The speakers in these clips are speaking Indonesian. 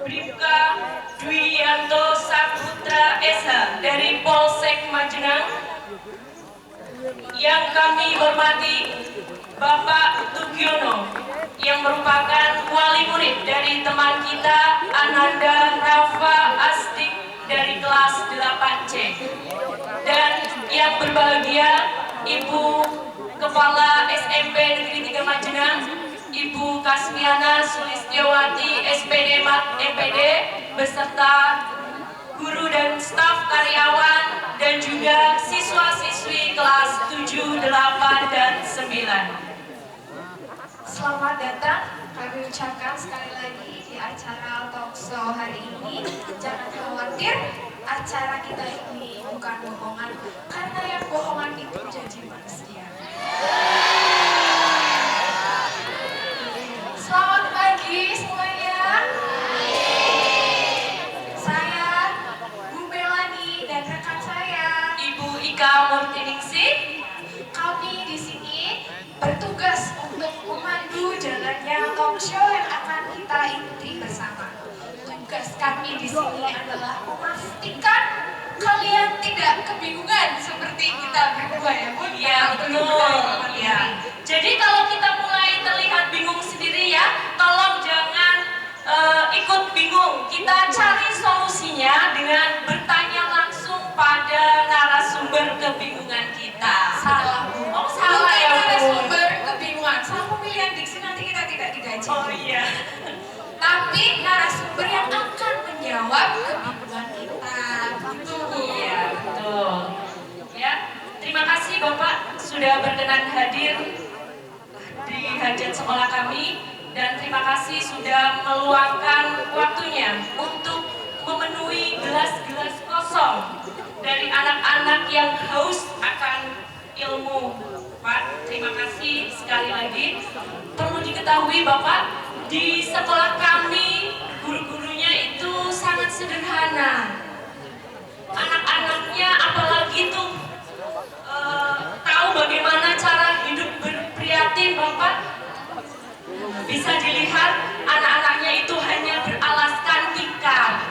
Bribka Dwianto Saputra SH dari Polsek Majenang. Yang kami hormati Bapak Tugiono yang merupakan wali murid dari teman kita Ananda Rafa Astik dari kelas 8C. Dan yang berbahagia Ibu Kepala SMP Negeri 3 Majenang, Ibu Kasmiana Sulistiawati SPD Mat MPD beserta guru dan staf karyawan dan juga siswa-siswi kelas 7, 8, dan 9. Selamat datang kami ucapkan sekali lagi di acara talkshow hari ini. Jangan khawatir, acara kita ini bukan bohongan, karena yang bohongan itu jadi manusia. Selamat pagi semuanya. Saya Bu Melani dan rekan saya Ibu Ika Murtiningsih. Kami di sini bertugas untuk memandu jalannya talkshow yang akan kita ikuti bersama. Tugas kami di sini adalah memastikan kalian tidak kebingungan seperti kita berdua ya Bu. Ya betul. Ya. Jadi kalau kita mulai terlihat bingung sendiri ya, tolong jangan ikut bingung. Kita cari solusinya dengan bertanya langsung pada narasumber kebingungan kita. Salah Bu. Oh salah ya Bu. Narasumber kebingungan. Salah pemilihan diksi nanti kita tidak digaji. Oh iya. Tapi narasumber yang akan menjawab kebingungan kita. Gitu. Iya betul. Ya, terima kasih Bapak sudah berkenan hadir di hajat sekolah kami dan terima kasih sudah meluangkan waktunya untuk memenuhi gelas-gelas kosong dari anak-anak yang haus akan ilmu. Pak, terima kasih sekali lagi. Perlu diketahui Bapak, di sekolah kami guru-gurunya itu sangat sederhana. Anak-anaknya apalagi tuh tahu bagaimana cara hidup berprihatin Bapak. Bisa dilihat anak-anaknya itu hanya beralaskan tikar.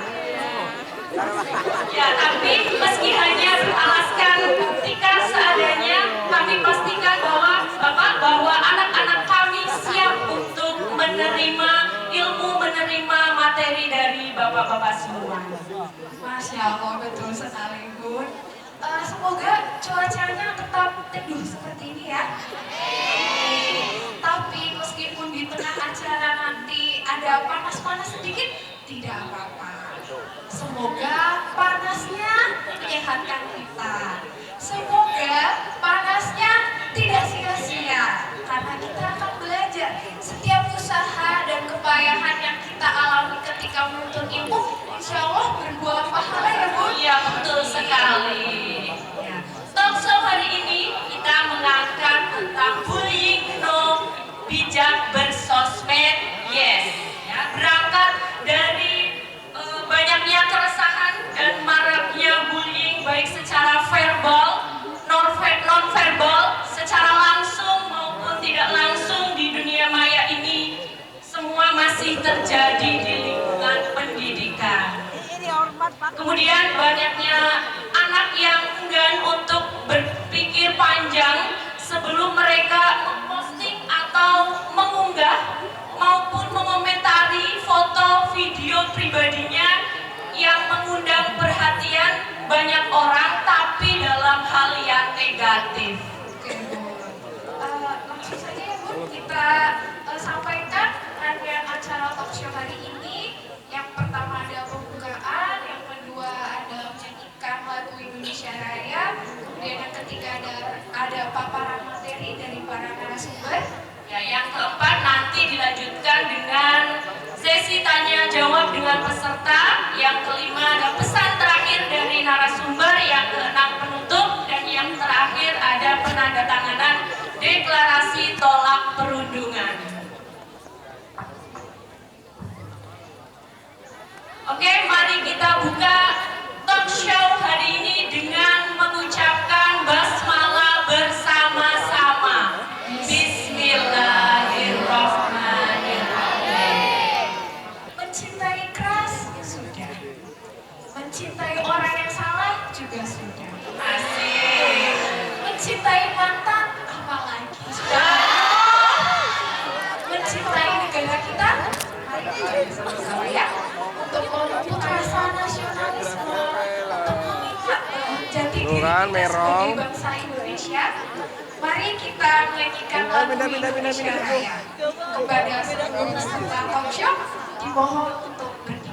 Ya, tapi meski hanya beralaskan tikar seadanya, kami pastikan bahwa anak-anak kami siap untuk menerima ilmu, menerima materi dari bapak-bapak semua. Masya Allah, betul sekali Bun. Semoga cuacanya tetap teduh seperti ini ya. Tapi meskipun di tengah acara nanti ada panas-panas sedikit, tidak apa-apa. Semoga panasnya menyehatkan kita. Semoga panasnya tidak sia-sia, karena kita akan belajar. Setiap usaha dan kepayahan yang kita alami ketika menuntut ilmu, insya Allah berbuah pahala ya Bu. Iya betul sekali. Ya. Talkshow hari ini kita mengangkat tentang bullying no, bijak bersosmed yes. Ya, berangkat dari banyaknya keresahan dan maraknya bullying baik secara verbal, non-verbal, secara langsung maupun tidak langsung di dunia maya ini semua masih terjadi di lingkungan pendidikan. Kemudian banyaknya anak yang enggan untuk berpikir panjang sebelum mereka memposting atau mengunggah maupun mengomentari foto video pribadinya yang mengundang perhatian banyak orang tapi dalam hal yang negatif. Oke Bu. Langsung saja ya Bu, kita sampaikan rangkaian acara talkshow hari ini. Yang pertama ada pembukaan, yang kedua ada menyanyikan lagu Indonesia Raya, kemudian yang ketiga ada paparan materi dari para narasumber. Ya, yang keempat nanti dilanjutkan dengan sesi tanya jawab dengan peserta. Yang kelima ada pesan terakhir dari narasumber. Yang keenam penutup dan yang terakhir ada penandatanganan deklarasi tolak perundungan. Oke, mari kita buka talk show hari ini dengan mengucapkan basmalah bersama-sama. Bismillahirrahmanirrahim. Mencintai keras mencintai mantan, apalagi sudah mencintai negara kita. Mari kita sama-sama ya untuk memupuk rasa nasionalisme, untuk mengingat jati diri kita sebagai bangsa Indonesia. Mari kita menyanyikan lagu Indonesia Raya. Kepada seluruh peserta talk show dimohon untuk berdiri.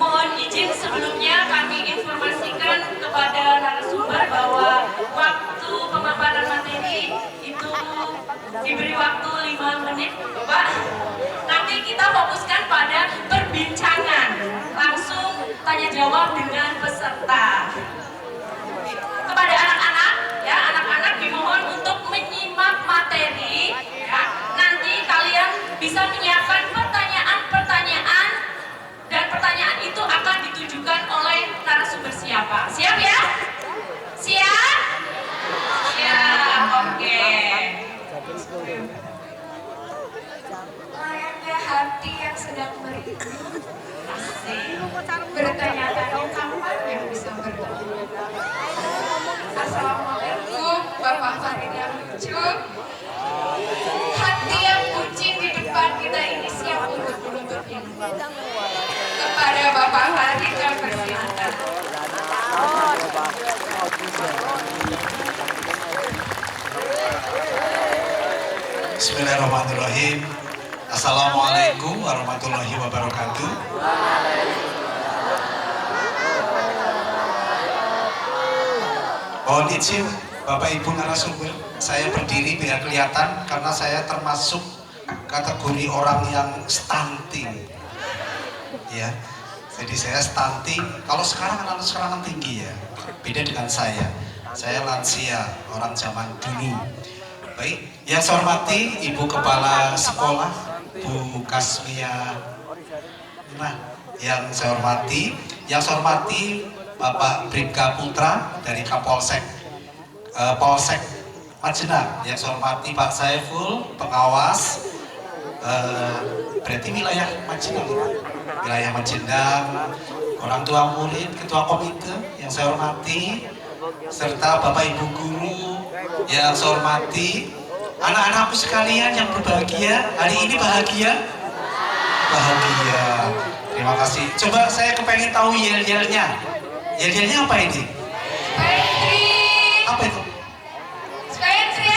Mohon izin sebelumnya kami informasikan kepada narasumber bahwa waktu pemaparan materi itu diberi waktu 5 menit, Bapak. Nanti kita fokuskan pada perbincangan, langsung tanya jawab dengan peserta. Kepada anak-anak, ya anak-anak dimohon untuk menyimak materi. Ya, nanti kalian bisa menyiapkan pertanyaan-pertanyaan dan pertanyaan itu akan ditujukan oleh narasumber siapa. Siap ya? Siap? Siap, oke. Layaknya hati yang sedang merindu, bertanya-tanya kapan yang bisa bertemu. Assalamualaikum Bapak Farid yang lucu. Hati yang bucin di depan kita ini siap untuk menuntut ilmu. Kepada Bapak Farid yang persilakan. Bismillahirrahmanirrahim. Assalamualaikum warahmatullahi wabarakatuh. Mohon izin Bapak Ibu narasumber, saya berdiri biar kelihatan karena saya termasuk kategori orang yang stunting. Ya, jadi saya stunting. Kalau sekarang anak sekarang tinggi ya, beda dengan saya. Saya lansia, orang zaman dulu. Baik, yang saya hormati Ibu Kepala Sekolah, Bu Kasmia. Nah, yang saya hormati Bapak Bribka Putra dari Kapolsek Polsek Majenang. Yang saya hormati Pak Saiful, pengawas berarti wilayah Majenang, wilayah Majenang, orang tua murid, ketua komite yang saya hormati, serta Bapak Ibu guru yang saya hormati, anak-anakku sekalian yang berbahagia. Hari ini bahagia? Bahagia. Terima kasih. Coba saya kepengen tahu yel-yelnya. Yel-yelnya apa ini? Petri. Apa itu? Petri.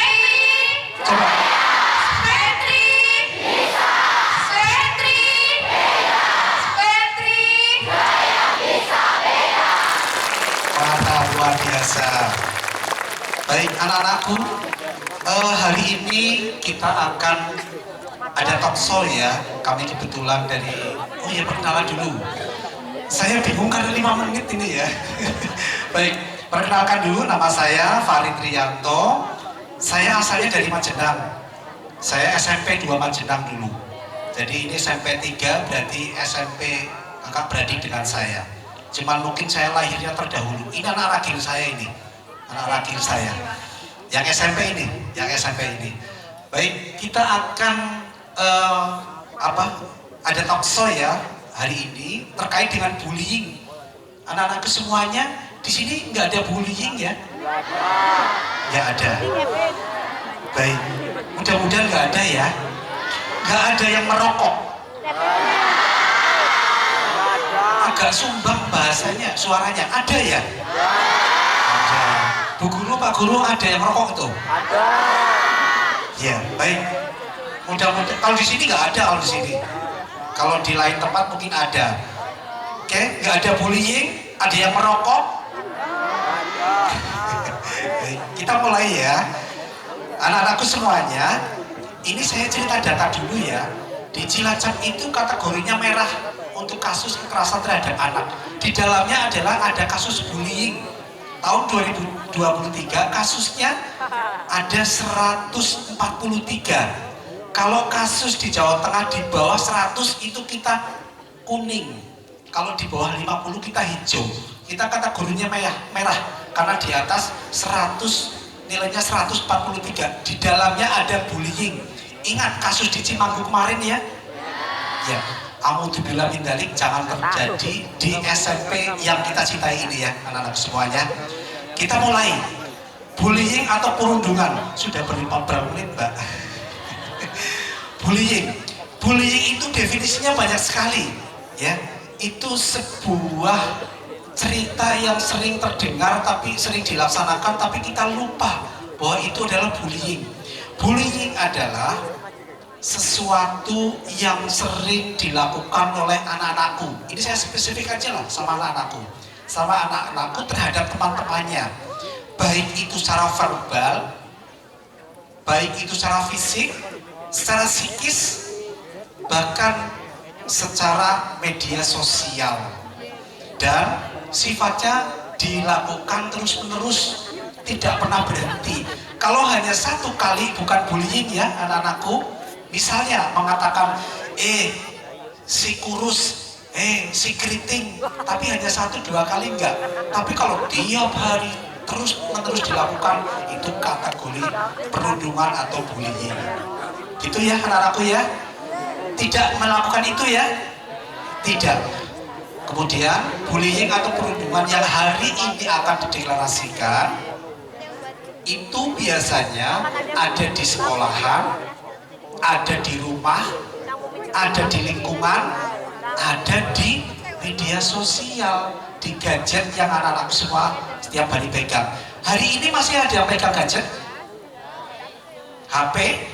Coba. Petri. Bisa. Petri. Beda. Petri. Saya bisa beda. Mantap, luar biasa. Baik anak-anakku, hari ini kita akan ada talk show ya. Kami kebetulan dari Oh ya, perkenalan dulu. Saya bingung karena 5 menit ini ya. Baik, perkenalkan dulu, nama saya Farid Rianto. Saya asalnya dari Majenang. Saya SMP 2 Majenang dulu. Jadi ini SMP 3, berarti SMP kakak beradik dengan saya. Cuman mungkin saya lahirnya terdahulu. Ini anak ragil saya ini. Anak ragil saya. Yang SMP ini, Baik, kita akan ada talk show ya hari ini terkait dengan bullying. Anak-anakku semuanya di sini nggak ada bullying ya? Nggak ada. Baik, mudah-mudahan nggak ada ya. Nggak ada yang merokok. Agak sumbang bahasanya, suaranya. Ada ya? Ada. Bu Guru, Pak Guru, ada yang merokok itu? Ada. Ya, baik. Mudah-mudahan. Kalau di sini nggak ada, kalau di sini. Kalau di lain tempat mungkin ada. Oke, nggak ada bullying, ada yang merokok. Baik, kita mulai ya. Anak-anakku semuanya, ini saya cerita data dulu ya. Di Cilacap itu kategorinya merah untuk kasus kekerasan terhadap anak. Di dalamnya adalah ada kasus bullying. Tahun 2023 kasusnya ada 143. Kalau kasus di Jawa Tengah di bawah 100 itu kita kuning. Kalau di bawah 50 kita hijau. Kita kategorinya merah karena di atas 100 nilainya 143. Di dalamnya ada bullying. Ingat kasus di Cimanggu kemarin ya? Ya, Alhamdulillah min dzalik jangan terjadi di SMP yang kita cintai ini ya, anak-anak semuanya. Kita mulai. Bullying atau perundungan. Sudah berapa menit, Mbak? Bullying itu definisinya banyak sekali ya. Itu sebuah cerita yang sering terdengar tapi sering dilaksanakan tapi kita lupa bahwa itu adalah bullying. Bullying adalah sesuatu yang sering dilakukan oleh anak-anakku. Ini saya spesifik aja lah sama anak-anakku terhadap teman-temannya. Baik itu secara verbal, baik itu secara fisik, secara psikis, bahkan secara media sosial. Dan sifatnya dilakukan terus-menerus, tidak pernah berhenti. Kalau hanya satu kali bukan bullying ya anak-anakku, misalnya mengatakan si kurus, si keriting, tapi hanya 1-2 kali enggak. Tapi kalau tiap hari terus-menerus dilakukan, itu kategori perundungan atau bullying. Gitu ya anak-anakku ya. Tidak melakukan itu ya, tidak. Kemudian bullying atau perundungan yang hari ini akan dideklarasikan itu biasanya ada di sekolahan, ada di rumah, ada di lingkungan, ada di media sosial, di gadget yang anak-anak semua setiap hari pegang. Hari ini masih ada yang pegang gadget? HP?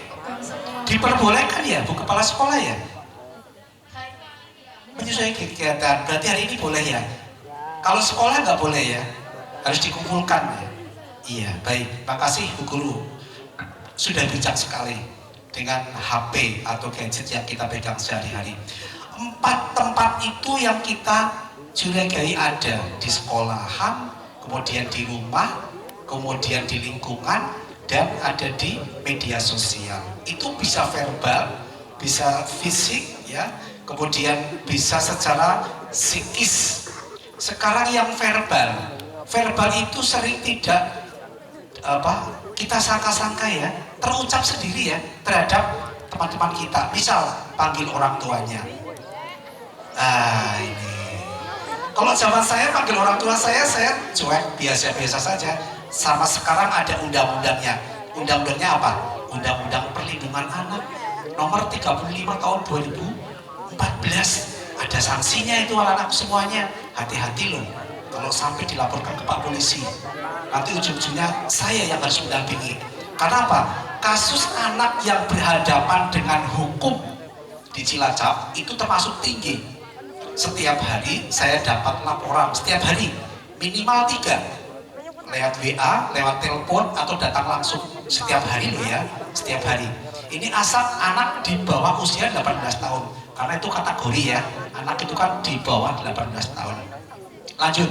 Diperbolehkan ya, Bu Kepala Sekolah ya? Menyesuaikan kegiatan, berarti hari ini boleh ya? Kalau sekolah nggak boleh ya? Harus dikumpulkan ya? Iya, baik. Makasih Bu Guru. Sudah bijak sekali dengan HP atau gadget yang kita pegang sehari-hari. 4 tempat itu yang kita curigai ada di sekolahan, kemudian di rumah, kemudian di lingkungan, dan ada di media sosial. Itu bisa verbal, bisa fisik ya, kemudian bisa secara psikis. Sekarang yang verbal itu sering tidak kita sangka-sangka ya, terucap sendiri ya terhadap teman-teman kita. Misal panggil orang tuanya. Ini. Kalau zaman saya panggil orang tua saya cuek, biasa-biasa saja. Sama sekarang ada undang-undangnya. Undang-undangnya apa? Undang-Undang Perlindungan Anak nomor 35 tahun 2014. Ada sanksinya itu anak-anak semuanya. Hati-hati loh kalau sampai dilaporkan ke Pak Polisi. Nanti ujung-ujungnya saya yang harus mendampingi. Karena apa? Kasus anak yang berhadapan dengan hukum di Cilacap itu termasuk tinggi. Setiap hari saya dapat laporan, setiap hari minimal 3. Lewat WA, lewat telepon, atau datang langsung. Setiap hari loh ya, setiap hari. Ini asal anak di bawah usia 18 tahun. karena itu kategori ya, anak itu kan di bawah 18 tahun. Lanjut,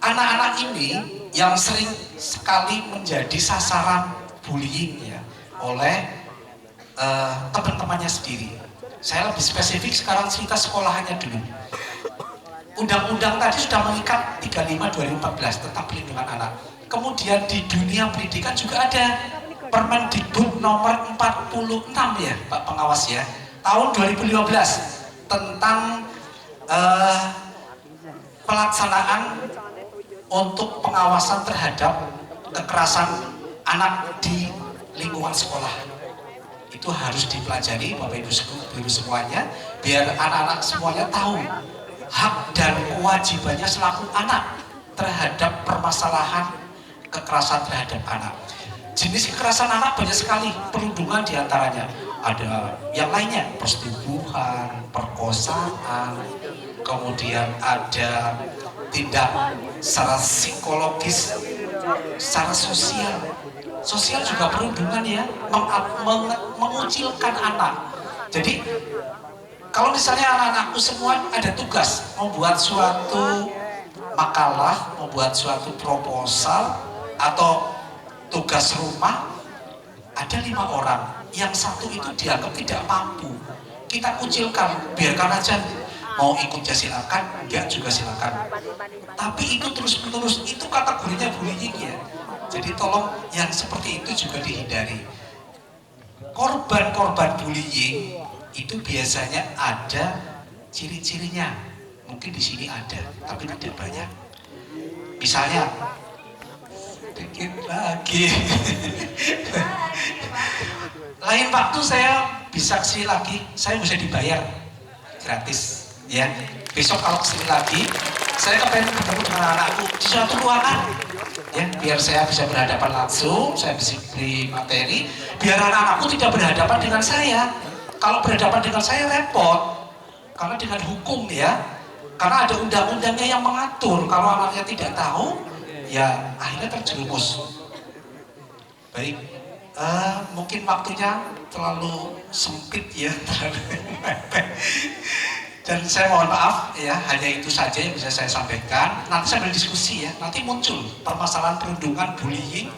anak-anak ini yang sering sekali menjadi sasaran bullying ya oleh teman-temannya sendiri. Saya lebih spesifik sekarang cerita sekolahannya dulu. Undang-undang tadi sudah mengikat 35/2014 tentang perlindungan anak. Kemudian di dunia pendidikan juga ada Permendikbud nomor 46 ya Pak Pengawas ya, tahun 2015 tentang pelaksanaan untuk pengawasan terhadap kekerasan anak di lingkungan sekolah. Itu harus dipelajari Bapak Ibu semuanya, biar anak-anak semuanya tahu hak dan kewajibannya selaku anak terhadap permasalahan kekerasan terhadap anak. Jenis kekerasan anak banyak sekali, perundungan diantaranya. Ada yang lainnya, persetubuhan, perkosaan, kemudian ada tindak secara psikologis, secara sosial. Sosial juga perundungan ya, mengucilkan anak. Jadi kalau misalnya anak-anakku semua ada tugas membuat suatu makalah, membuat suatu proposal atau tugas rumah, ada 5 orang, yang satu itu dianggap tidak mampu, kita kucilkan, biarkan aja, mau ikut ya silakan, enggak juga silakan. Tapi itu terus-menerus, itu kategorinya bullying ya. Jadi tolong yang seperti itu juga dihindari. Korban-korban bullying itu biasanya ada ciri-cirinya. Mungkin di sini ada, tapi tidak banyak. Misalnya, sedikit lagi. Lain waktu saya bisa kesini lagi, saya bisa dibayar gratis, ya. Besok kalau kesini lagi, saya kepengen ketemu dengan anakku di suatu ruangan, ya, biar saya bisa berhadapan langsung, saya bisa beri materi, biar anak-anakku tidak berhadapan dengan saya. Kalau berhadapan dengan saya repot, karena dengan hukum ya, karena ada undang-undangnya yang mengatur. Kalau anaknya tidak tahu, ya akhirnya terjerumus. Baik, mungkin waktunya terlalu sempit ya, dan saya mohon maaf ya, hanya itu saja yang bisa saya sampaikan. Nanti saya berdiskusi ya, nanti muncul permasalahan perundungan, bullying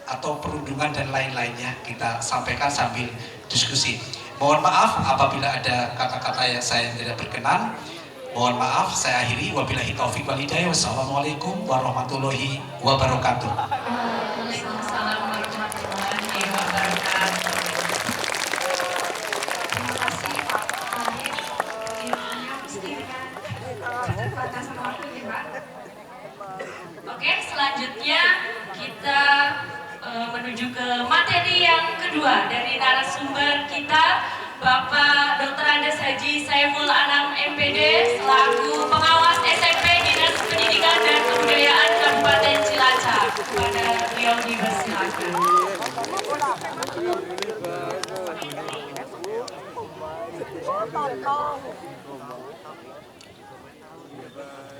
atau perundungan dan lain-lainnya, kita sampaikan sambil diskusi. Mohon maaf apabila ada kata-kata yang saya tidak berkenan. Mohon maaf, saya akhiri. Wabillahi taufiq wal hidayah. Wassalamualaikum warahmatullahi wabarakatuh. Waalaikumsalam warahmatullahi wabarakatuh. Terima kasih Pak Farid. Ilmunya mesti dengan batas waktu ya Pak. Oke, selanjutnya kita menuju ke materi yang kedua dari narasumber kita, Bapak Dr. Andes Haji Saiful Anam MPD selaku pengawas SMP Dinas Pendidikan dan Kebudayaan Kabupaten Cilacap. Kepada beliau dipersilakan.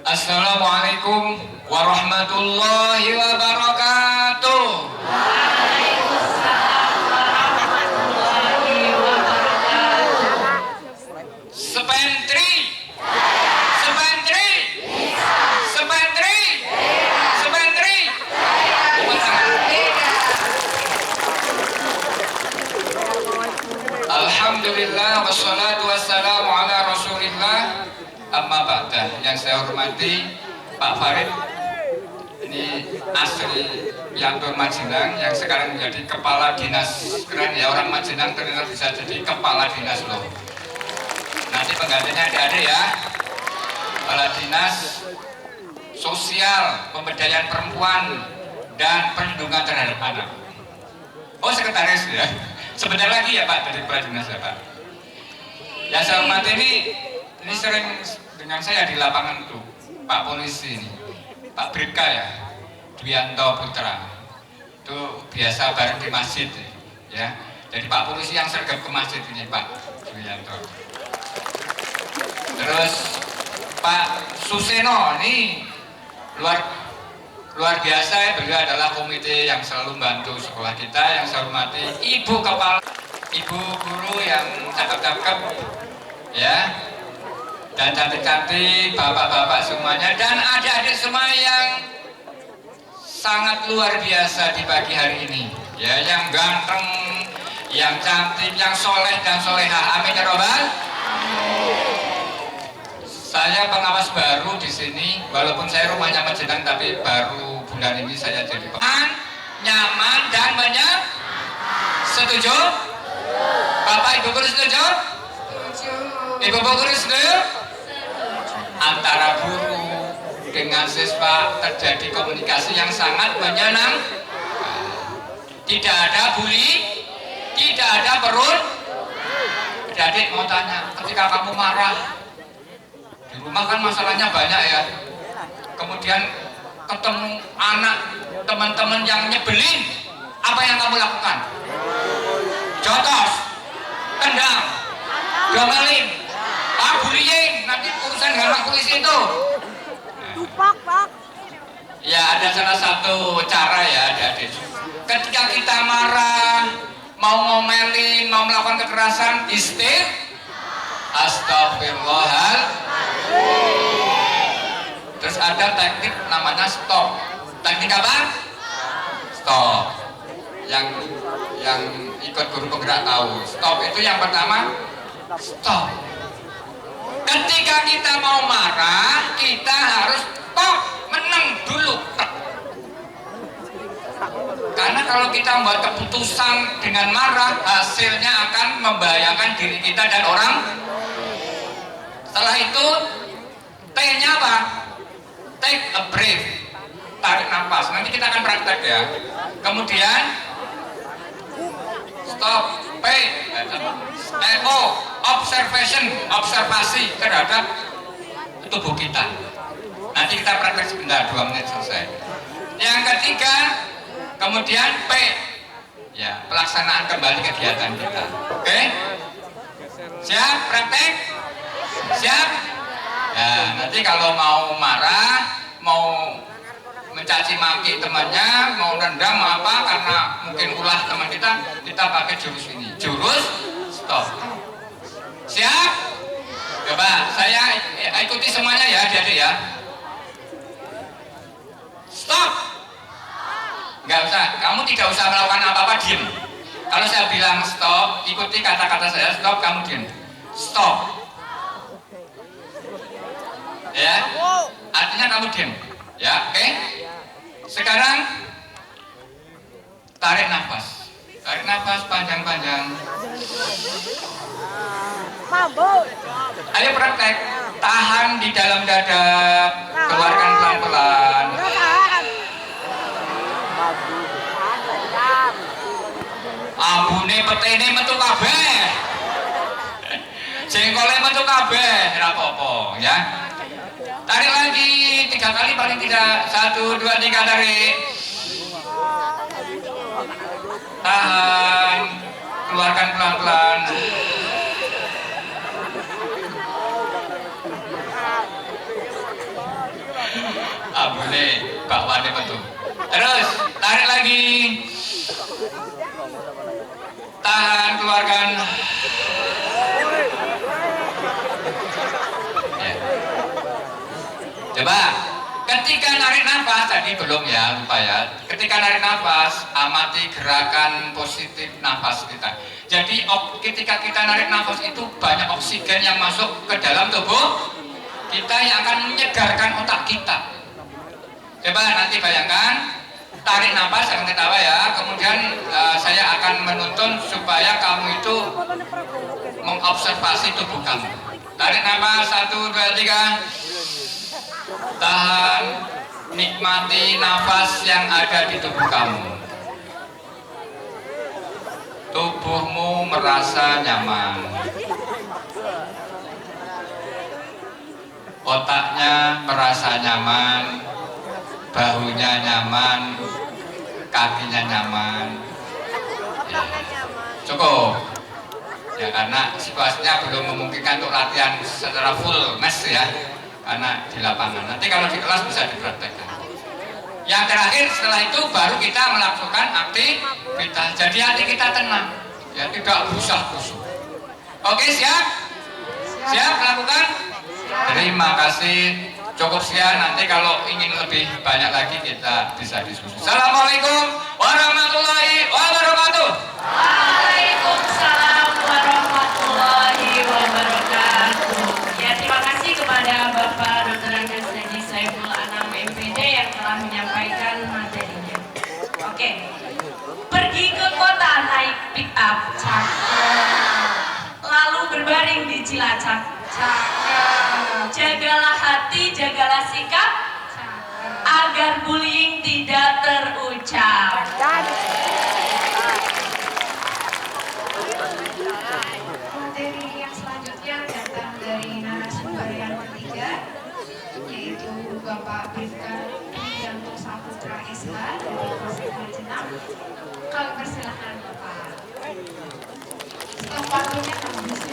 Assalamualaikum warahmatullahi wabarakatuh. Waalaikumsalam warahmatullahi wabarakatuh. Sepentri, sepentri, sepentri, sepentri. Alhamdulillah wassalatu wassalamu ala Rasulillah. Amma ba'da. Yang saya hormati Pak Farid, ini asli Yantur Majenang yang sekarang menjadi kepala dinas. Keren ya, orang Majenang ternyata bisa jadi kepala dinas loh. Nanti penggantinya adik-adik ya, kepala dinas sosial, pemberdayaan perempuan dan perlindungan terhadap anak. Oh, sekretaris ya, sebentar lagi ya Pak dari kepala dinas ya Pak. Yang saya hormati ini sering dengan saya di lapangan tuh Pak Polisi ini, Pak Bribka ya, Dwianto Putra, itu biasa bareng di masjid ya. Jadi Pak Polisi yang sergap ke masjid ini Pak Dwianto. Terus Pak Suseno ini luar biasa ya, beliau adalah komite yang selalu membantu sekolah kita. Yang saya hormati Ibu Kepala ibu guru yang cakep-cakep, ya, dan cantik-cantik, bapak-bapak semuanya, dan adik-adik semua yang sangat luar biasa di pagi hari ini, ya, yang ganteng, yang cantik, yang soleh dan soleha. Amin ya robbal. Saya pengawas baru di sini, walaupun saya rumahnya Majenang, tapi baru bulan ini saya jadi pengawas. Nyaman dan banyak. Setuju? Bapak Ibu guru setuju? Ibu guru setuju? Antara guru dengan siswa terjadi komunikasi yang sangat menyenangkan. Tidak ada bully, tidak ada perut. Adik mau tanya, ketika kamu marah di rumah kan masalahnya banyak ya, kemudian ketemu anak teman-teman yang nyebelin, apa yang kamu lakukan? Jotos, tendang, domelin, bullying, nanti urusan dengan polisi itu. Pak. Ya, ada salah satu cara ya, adik-adik. Ketika kita marah, mau ngomelin, mau melakukan kekerasan, astagfirullahaladzim. Terus ada teknik namanya stop. Teknik apa? Stop. Yang ikut guru penggerak tahu. Stop itu yang pertama, stop. Ketika kita mau marah, kita harus stop, menang dulu. Karena kalau kita membuat keputusan dengan marah, hasilnya akan membahayakan diri kita dan orang. Setelah itu, T-nya apa? Take a breath, tarik nafas. Nanti kita akan praktek ya. Kemudian stop, P, O, observasi terhadap tubuh kita. Nanti kita praktek sebentar, 2 menit selesai. Yang ketiga, kemudian P, ya, pelaksanaan kembali kegiatan kita. Oke? Siap praktek? Siap? Ya, nanti kalau mau marah, mau mencaci maki temannya, mau rendam, mau apa, karena mungkin ulah teman kita pakai jurus ini. Jurus stop. Siap? Coba saya ikuti semuanya ya, adik-adik ya. Stop. Enggak usah, kamu tidak usah melakukan apa-apa, diem. Kalau saya bilang stop, ikuti kata-kata saya, stop, kamu diem. Stop. Ya, artinya kamu diam. Ya, oke. Sekarang tarik nafas. Tarik nafas panjang-panjang. Mampu. Ayo praktek. Tahan di dalam dada, keluarkan pelan-pelan. Ambune petene metu kabeh. Jengkole metu kabeh, ora apa-apa ya. Tarik lagi 3 kali paling tidak. 1, 2, 3 tarik. Tahan. Keluarkan pelan-pelan. Boleh, bakwane betul. Terus tarik lagi. Tahan, keluarkan. Coba, ketika narik nafas, tadi belum ya, lupa ya. Ketika narik nafas, amati gerakan positif nafas kita. Jadi ketika kita narik nafas itu banyak oksigen yang masuk ke dalam tubuh kita yang akan menyegarkan otak kita. Coba nanti bayangkan, tarik nafas, jangan ketawa ya. Kemudian saya akan menuntun supaya kamu itu mengobservasi tubuh kamu. Tarik nafas, 1, 2, 3. Tahan, nikmati nafas yang ada di tubuh kamu. Tubuhmu merasa nyaman. Otaknya merasa nyaman, bahunya nyaman, kakinya nyaman. Ya. Cukup. Ya, karena situasinya belum memungkinkan untuk latihan secara full mass ya. Karena di lapangan, nanti kalau di kelas bisa dipraktekkan. Yang terakhir setelah itu baru kita melakukan aktivitas. Jadi hati kita tenang. Ya tidak usah kusuk. Oke, siap? Siap melakukan? Terima kasih. Cukup sekian, nanti kalau ingin lebih banyak lagi kita bisa diskusi. Assalamualaikum warahmatullahi wabarakatuh. Waalaikumsalam warahmatullahi wabarakatuh. Ya, terima kasih kepada Bapak Dr. Andes Haji Saiful Anam MPD yang telah menyampaikan materinya. Oke, pergi ke kota naik pick up, lalu berbaring di Cilacap. Jagalah hati, jagalah sikap, agar bullying tidak terucap. Materi yang selanjutnya datang dari narasumber yang ketiga, yaitu Bapak Bribka Widanto Saputra SH dari Polsek Jenam. Kami persilahkan Bapak. Stop waktunya habis.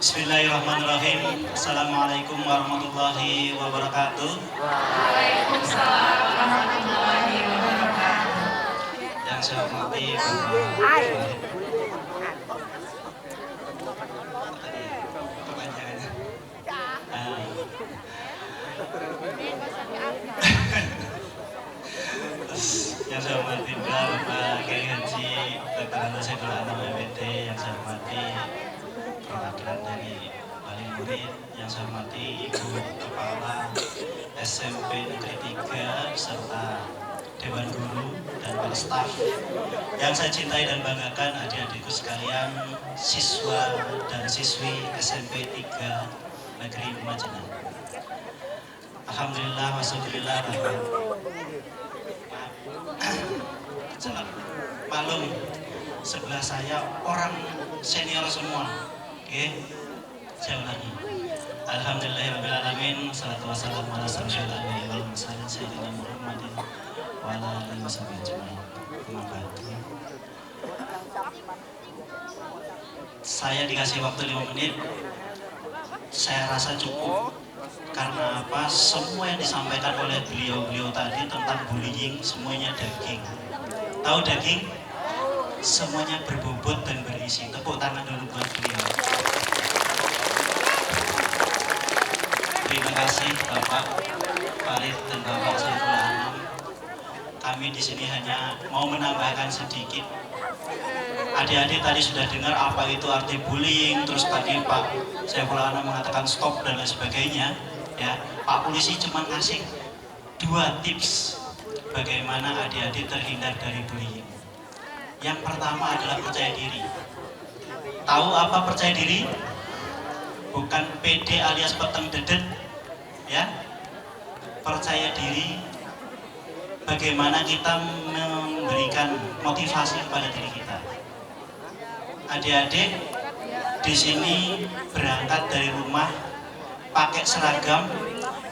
Bismillahirrahmanirrahim. Assalamualaikum warahmatullahi wabarakatuh. Waalaikumsalam warahmatullahi wabarakatuh. Yang saya hormati Bapak kepanjangannya. Yang saya hormati Bapak Kiai Haji Dr. Andes Saiful Anam MPD, yang saya hormati perwakilan dari wali murid, yang saya hormati Ibu Kepala SMP Negeri 3 serta Dewan Guru dan para staf yang saya cintai dan banggakan, adik-adikku sekalian, siswa dan siswi SMP 3 Negeri Majenang. Alhamdulillah wasyukurillah. Malum sebelah saya orang senior semua. Oke, saya ulangi. Alhamdulillahirrahmanirrahim. Salatu wassalamu ala asyrofil anbiya'i wal mursalin sayyidina Muhammadin wa ala alihi washabihi ajmain. Amma ba'du. Saya dikasih waktu 5 menit. Saya rasa cukup. Karena apa? Semua yang disampaikan oleh beliau-beliau tadi tentang bullying semuanya daging. Tahu daging? Semuanya berbobot dan berisi. Tepuk tangan dulu buat beliau. Terima kasih Bapak Farid dan Bapak Saiful Anam. Kami di sini hanya mau menambahkan sedikit. Adik-adik tadi sudah dengar apa itu arti bullying, terus tadi Pak Saiful Anam mengatakan stop dan lain sebagainya. Ya, Pak Polisi cuma ngasih 2 tips bagaimana adik-adik terhindar dari bullying. Yang pertama adalah percaya diri. Tahu apa percaya diri? Bukan PD alias peteng dedet, ya. Percaya diri bagaimana kita memberikan motivasi kepada diri kita. Adik-adik di sini berangkat dari rumah pakai seragam.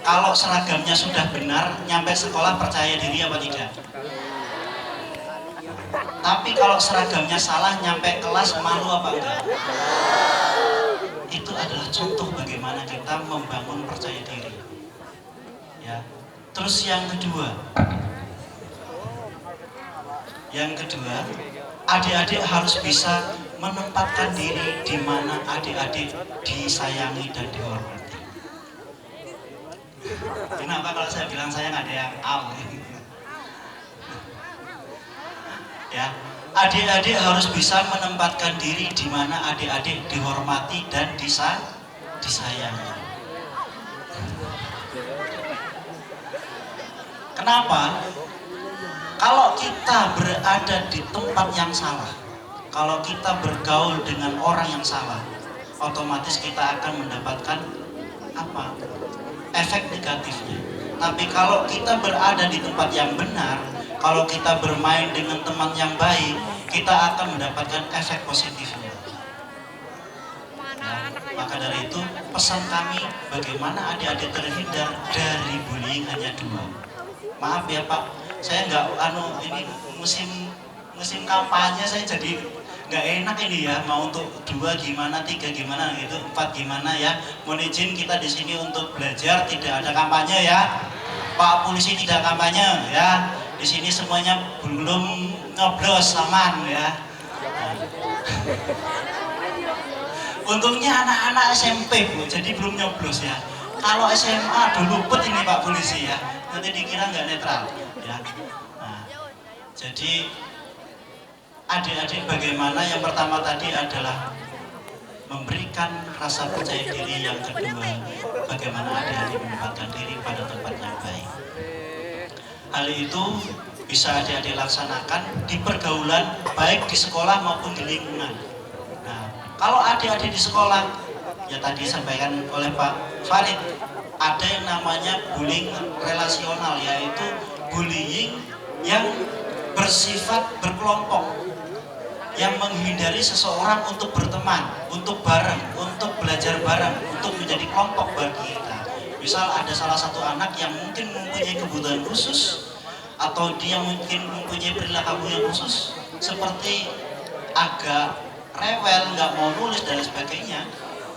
Kalau seragamnya sudah benar, nyampe sekolah percaya diri apa tidak? Tapi kalau seragamnya salah, nyampe kelas malu apa enggak? Itu adalah contoh bagaimana kita membangun percaya diri. Ya. Terus yang kedua, adik-adik harus bisa menempatkan diri di mana adik-adik disayangi dan dihormati. Kenapa kalau saya bilang sayang ada yang al? Ya, adik-adik harus bisa menempatkan diri di mana adik-adik dihormati dan disayangi. Kenapa? Kalau kita berada di tempat yang salah, kalau kita bergaul dengan orang yang salah, otomatis kita akan mendapatkan apa? Efek negatifnya. Tapi kalau kita berada di tempat yang benar, kalau kita bermain dengan teman yang baik, kita akan mendapatkan efek positifnya. Nah, maka dari itu pesan kami bagaimana adik-adik terhindar dari bullying hanya 2. Maaf ya Pak, saya nggak ini musim kampanye saya jadi nggak enak ini ya, mau untuk 2 gimana, 3 gimana gitu, 4 gimana ya. Mohon izin kita di sini untuk belajar, tidak ada kampanye ya. Pak Polisi tidak kampanye ya. di sini semuanya belum nyoblos aman ya. Nah. Untungnya anak-anak SMP Bu, jadi belum nyoblos ya. Kalau SMA dulu luput ini Pak Polisi ya, nanti dikira nggak netral ya. Nah, jadi adik-adik bagaimana yang pertama tadi adalah memberikan rasa percaya diri, yang kedua bagaimana adik-adik menempatkan diri pada tempat yang baik. Hal itu bisa adik-adik laksanakan di pergaulan baik di sekolah maupun di lingkungan. Nah, kalau adik-adik di sekolah, ya tadi disampaikan oleh Pak Farid, ada yang namanya bullying relasional, yaitu bullying yang bersifat berkelompok, yang menghindari seseorang untuk berteman, untuk bareng, untuk belajar bareng, untuk menjadi kelompok bagi kita. Misal ada salah satu anak yang mungkin mempunyai kebutuhan khusus, atau dia mungkin mempunyai perilaku yang khusus, seperti agak rewel, nggak mau nulis dan sebagainya,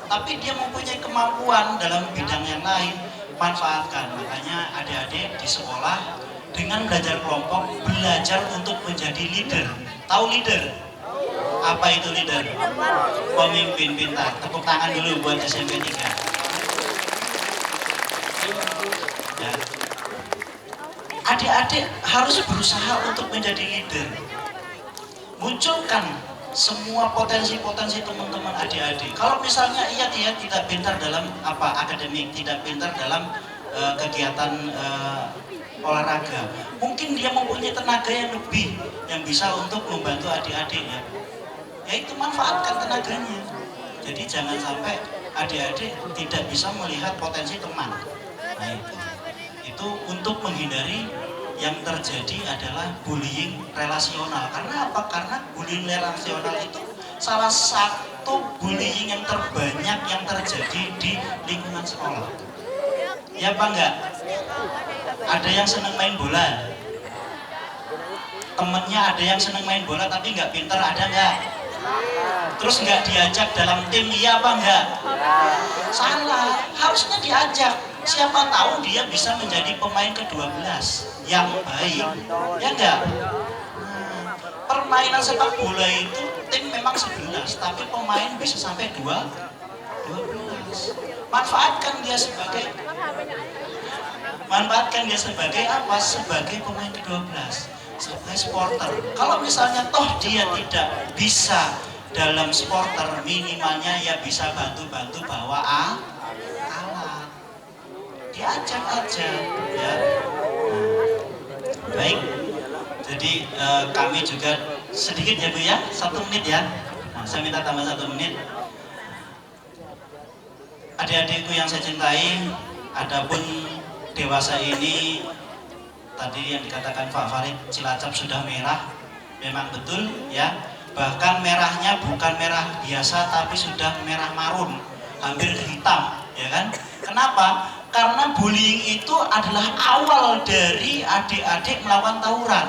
tapi dia mempunyai kemampuan dalam bidang yang lain, manfaatkan. Makanya adik-adik di sekolah dengan belajar kelompok, belajar untuk menjadi leader. Tahu leader? Apa itu leader? Pemimpin pintar. Tepuk tangan dulu buat SMP 3. Ya. Adik-adik harus berusaha untuk menjadi leader. Munculkan semua potensi-potensi teman-teman adik-adik. Kalau misalnya dia tidak pintar dalam akademik, tidak pintar dalam kegiatan olahraga, mungkin dia mempunyai tenaga yang lebih yang bisa untuk membantu adik-adik ya. Yaitu manfaatkan tenaganya. Jadi jangan sampai adik-adik tidak bisa melihat potensi teman. Nah itu untuk menghindari yang terjadi adalah bullying relasional. Karena apa? Karena bullying relasional itu salah satu bullying yang terbanyak yang terjadi di lingkungan sekolah. Ya apa enggak? Ada yang senang main bola, temennya ada yang senang main bola tapi nggak pintar, ada nggak? Terus nggak diajak dalam tim, iya apa enggak? Salah, harusnya diajak. Siapa tahu dia bisa menjadi pemain ke-12 yang baik, ya enggak? Permainan sepak bola itu tim memang 11, tapi pemain bisa sampai 12. Manfaatkan dia sebagai apa? Sebagai pemain ke-12, sebagai supporter. Kalau misalnya toh dia tidak bisa dalam supporter, minimalnya ya bisa bantu-bantu bawa alat, diajak aja ya. Baik, jadi kami juga sedikit ya Bu ya, 1 menit ya. Nah, saya minta tambah 1 menit. Adik-adikku yang saya cintai, adapun dewasa ini tadi yang dikatakan Pak Farid, Cilacap sudah merah, memang betul ya. Bahkan merahnya bukan merah biasa tapi sudah merah marun, hampir hitam, ya kan? Kenapa? Karena bullying itu adalah awal dari adik-adik melakukan tawuran.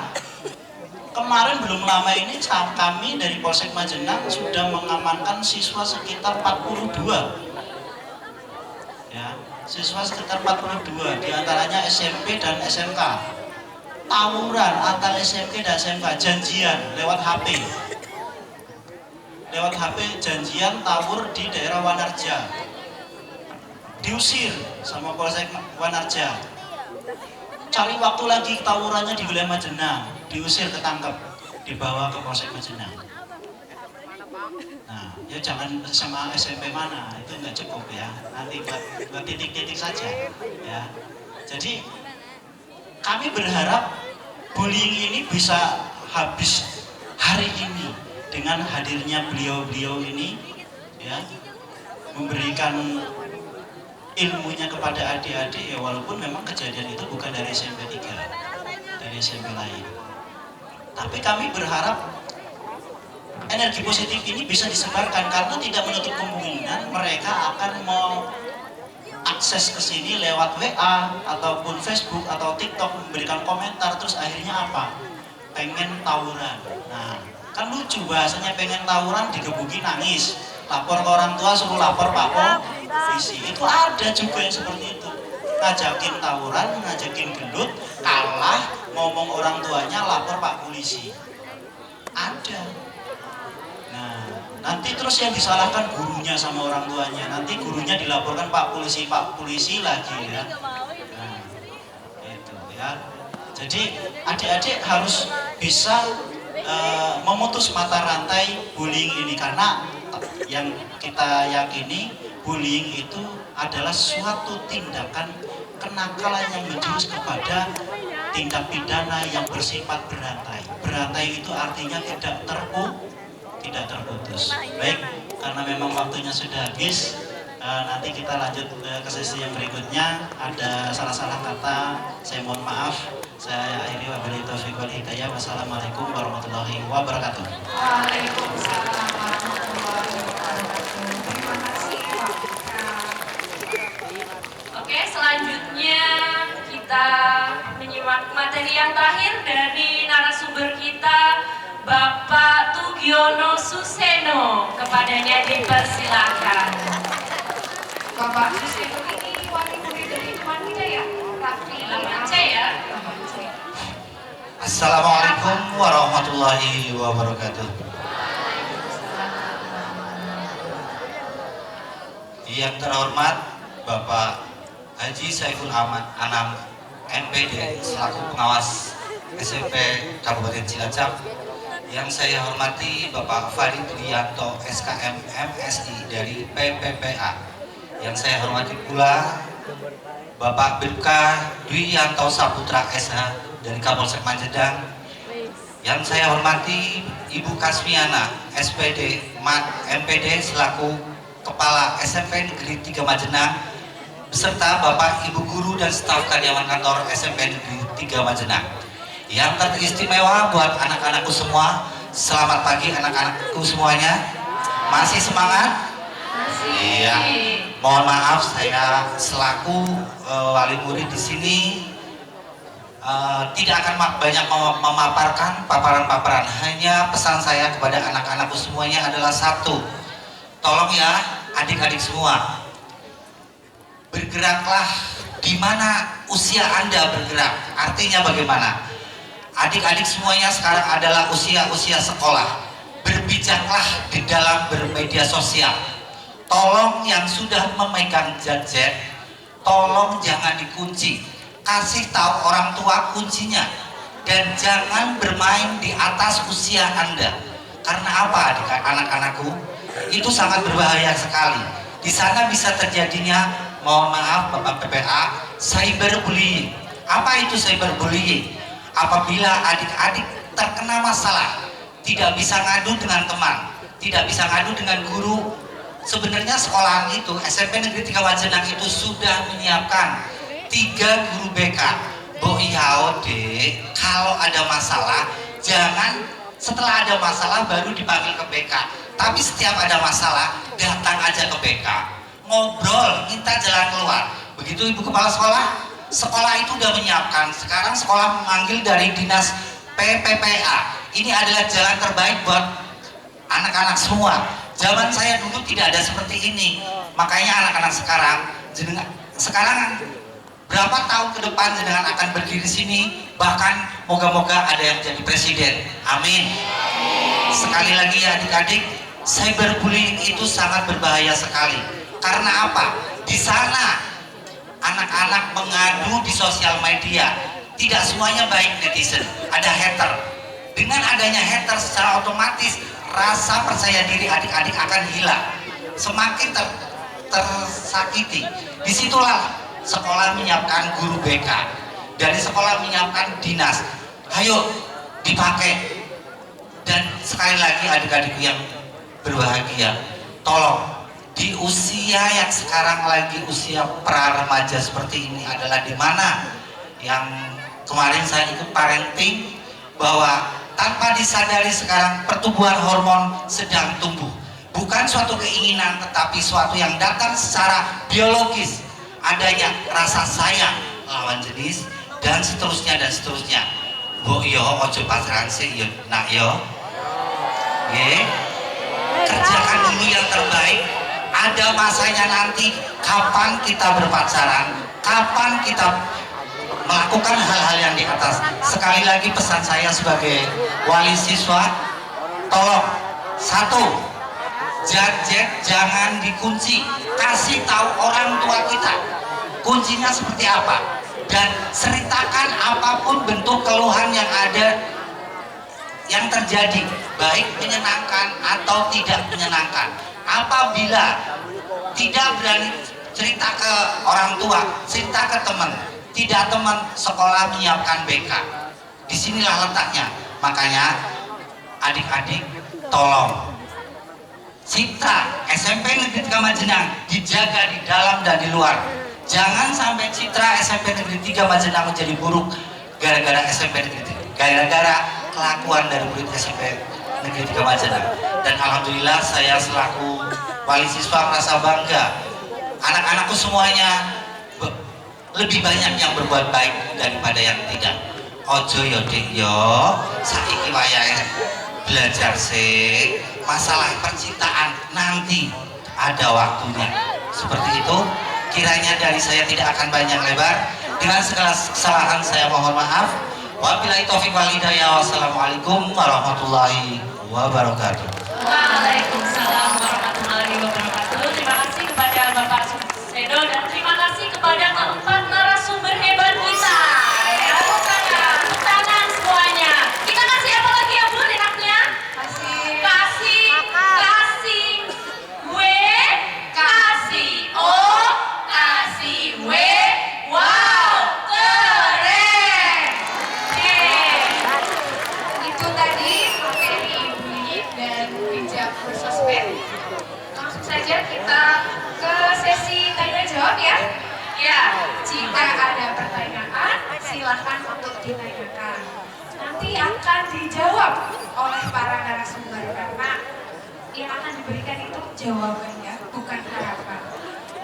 Kemarin belum lama ini kami dari Polsek Majenang sudah mengamankan siswa sekitar 42. Ya, siswa sekitar 42, diantaranya SMP dan SMK. Tawuran antara SMP dan SMK, janjian lewat HP. Lewat HP janjian tawur di daerah Wanarja. Diusir sama Polsek Wanarja. Cari waktu lagi tawurannya di wilayah Majenang, diusir, ketangkep, dibawa ke Polsek Majenang. Nah, ya jangan sama SMP mana, itu nggak cukup ya. Nanti buat titik-titik saja ya. Jadi kami berharap bullying ini bisa habis hari ini dengan hadirnya beliau-beliau ini ya, memberikan ilmunya kepada adik-adik ya, walaupun memang kejadian itu bukan dari SMP 3, dari SMP lain. Tapi kami berharap energi positif ini bisa disebarkan, karena tidak menutup kemungkinan mereka akan mau akses ke sini lewat WA ataupun Facebook atau TikTok, memberikan komentar, terus akhirnya apa? Pengen tawuran. Nah, kan lucu bahasanya, pengen tawuran digebuki nangis, lapor ke orang tua, suruh lapor Pak Polisi. Itu ada juga yang seperti itu, ngajakin tawuran, ngajakin gelut, kalah, ngomong orang tuanya lapor Pak Polisi. Ada. Nah, nanti terus yang disalahkan gurunya sama orang tuanya. Nanti gurunya dilaporkan Pak Polisi lagi ya. Nah, itu ya. Jadi adik-adik harus bisa memutus mata rantai bullying ini, karena yang kita yakini bullying itu adalah suatu tindakan kenakalan yang menjurus kepada tindak pidana yang bersifat berantai. Berantai itu artinya tidak terputus. Baik, karena memang waktunya sudah habis, nanti kita lanjut ke sesi yang berikutnya. Ada salah-salah kata, saya mohon maaf. Saya akhiri, wabillahi taufiq wal hidayah. Wassalamualaikum warahmatullahi wabarakatuh. Waalaikumsalam warahmatullahi wabarakatuh. Terima kasih Pak Putra. Oke, selanjutnya kita menyimak materi yang terakhir dari narasumber kita, Bapak Tugiono Suseno. Kepadanya dipersilakan. Bapak Suseno ini wali murid dari teman kita ya? Raffi Lamance ya. Assalamualaikum warahmatullahi wabarakatuh. Yang terhormat Bapak Haji Saiful Anam MPD selaku pengawas SMP Kabupaten Cilacap. Yang saya hormati Bapak Farid Rianto SKM MSI dari PPPA. Yang saya hormati pula Bapak Bribka Dwianto Saputra SH dari Kapolsek Majedang. Yang saya hormati Ibu Kasmiana SPD MPD selaku Kepala SMP Negeri 3 Majenang, beserta Bapak Ibu Guru dan staf karyawan kantor SMP Negeri 3 Majenang. Yang teristimewa buat anak-anakku semua, selamat pagi anak-anakku semuanya. Masih semangat? Iya. Mohon maaf, saya selaku wali murid di sini tidak akan banyak memaparkan paparan-paparan. Hanya pesan saya kepada anak-anakku semuanya adalah satu. Tolong ya adik-adik semua, bergeraklah di mana usia Anda bergerak. Artinya bagaimana? Adik-adik semuanya sekarang adalah usia-usia sekolah. Berbijaklah di dalam bermedia sosial. Tolong yang sudah memegang gadget, tolong jangan dikunci. Kasih tahu orang tua kuncinya. Dan jangan bermain di atas usia Anda. Karena apa anak-anakku? Itu sangat berbahaya sekali. Di sana bisa terjadinya, mohon maaf Bapak PPA, cyberbullying. Apa itu cyberbullying? Apabila adik-adik terkena masalah, tidak bisa ngadu dengan teman, tidak bisa ngadu dengan guru. Sebenarnya sekolahan itu, SMP Negeri 3 Majenang itu sudah menyiapkan 3 guru BK. Bo iya dek, kalau ada masalah, jangan setelah ada masalah baru dipanggil ke BK. Tapi setiap ada masalah, datang aja ke BK. Ngobrol, minta jalan keluar. Begitu Ibu Kepala Sekolah, sekolah itu udah menyiapkan. Sekarang sekolah memanggil dari dinas PPPA. Ini adalah jalan terbaik buat anak-anak semua. Zaman saya dulu tidak ada seperti ini. Makanya anak-anak sekarang berapa tahun ke depan jenengan akan berdiri di sini, bahkan moga-moga ada yang jadi presiden. Amin. Sekali lagi ya adik-adik, cyberbullying itu sangat berbahaya sekali. Karena apa? Di sana anak-anak mengadu di sosial media. Tidak semuanya baik netizen, ada hater. Dengan adanya hater secara otomatis rasa percaya diri adik-adik akan hilang. Semakin tersakiti. Disitulah sekolah menyiapkan guru BK, dari sekolah menyiapkan dinas. Ayo dipakai. Dan sekali lagi adik-adikku yang berbahagia, tolong di usia yang sekarang lagi usia pra remaja seperti ini adalah di mana yang kemarin saya ikut parenting, bahwa tanpa disadari sekarang pertumbuhan hormon sedang tumbuh. Bukan suatu keinginan, tetapi suatu yang datang secara biologis. Adanya rasa sayang lawan jenis dan seterusnya dan seterusnya. Bo yo ojo pacaran sih yo nak yo. Kerjakan dulu yang terbaik. Ada masanya nanti kapan kita berpacaran, kapan kita melakukan hal-hal yang di atas. Sekali lagi pesan saya sebagai wali siswa, tolong, satu, gadget jangan dikunci, kasih tahu orang tua kita kuncinya seperti apa, dan ceritakan apapun bentuk keluhan yang ada, yang terjadi, baik menyenangkan atau tidak menyenangkan. Apabila tidak berani cerita ke orang tua, cerita ke teman, tidak teman, sekolah menyiapkan BK. Disinilah letaknya. Makanya adik-adik tolong, citra SMP Negeri 3 Majenang dijaga di dalam dan di luar. Jangan sampai citra SMP Negeri 3 Majenang menjadi buruk gara-gara SMP Negeri 3, gara-gara kelakuan dari murid SMP Negeri 3 Majenang. Dan alhamdulillah saya selaku wali siswa merasa bangga, anak-anakku semuanya lebih banyak yang berbuat baik daripada yang tidak. Ojo yo dik yo, saiki wayahe belajar sih. Masalah percintaan nanti ada waktunya. Seperti itu. Kiranya dari saya tidak akan banyak lebar. Dengan segala kesalahan saya mohon maaf. Wabillahi taufiq wal hidayah. Wassalamualaikum warahmatullahi wabarakatuh. Waalaikumsalam warahmatullahi wabarakatuh. Terima kasih kepada Bapak Sedo dan terima kasih kepada keempat narasumber hebat kita. Ya, tepuk tangan semuanya. Kita kasih apa lagi ya Bu enaknya? Kasih W, kasih O, kasih W. Wow, keren. Itu tadi materi bullying dan bijak bersosmed. Langsung saja kita ke sesi tanya jawab ya. Ya, Jika ada pertanyaan, silakan untuk ditanyakan. Nanti akan dijawab oleh para narasumber karena yang akan diberikan itu jawabannya, bukan harapan.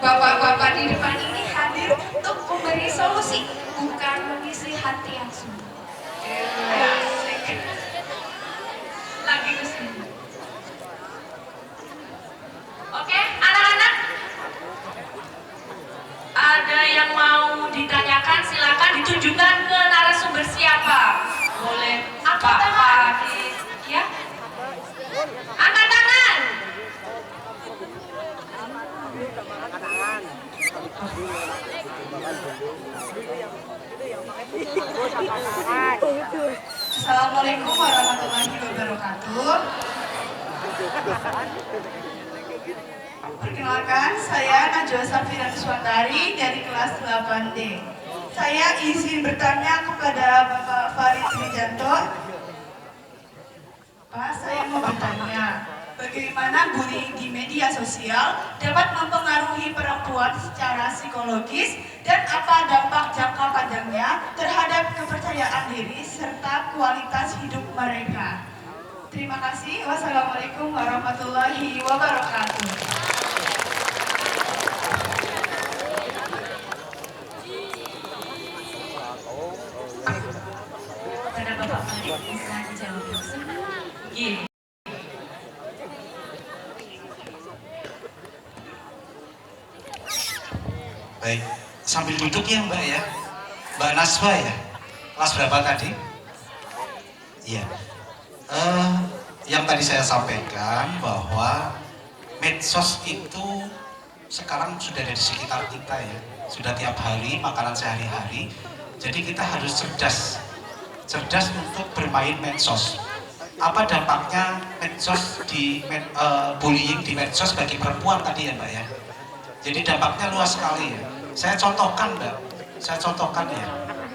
Bapak-bapak di depan ini hadir untuk memberi solusi, bukan mengisi hati yang sunyi. lagi ke sini. Oke, anak-anak. Ada yang mau ditanyakan, silakan ditunjukkan ke narasumber siapa. Boleh Angkat tangan. Pak ya? Angkat tangan. Assalamualaikum warahmatullahi wabarakatuh. Perkenalkan, saya Najwa Safira Kuswantari dari kelas 8D. Saya izin bertanya kepada Bapak Farid Wijanto. Pak, saya mau bertanya, bagaimana bullying di media sosial dapat mempengaruhi perempuan secara psikologis dan apa dampak jangka panjangnya terhadap kepercayaan diri serta kualitas hidup mereka? Terima kasih. Wassalamualaikum warahmatullahi wabarakatuh. Pada Bapak Farid bisa dijawab langsung. Iya. Baik, sambil duduk ya Mbak ya. Mbak Naswa ya. Kelas berapa tadi? Iya. Yang tadi saya sampaikan bahwa medsos itu sekarang sudah ada di sekitar kita ya. Sudah tiap hari, makanan sehari-hari. Jadi kita harus cerdas. Cerdas untuk bermain medsos. Apa dampaknya medsos di bullying di medsos bagi perempuan tadi ya Mbak ya? Jadi dampaknya luas sekali ya. Saya contohkan Mbak, saya contohkan ya.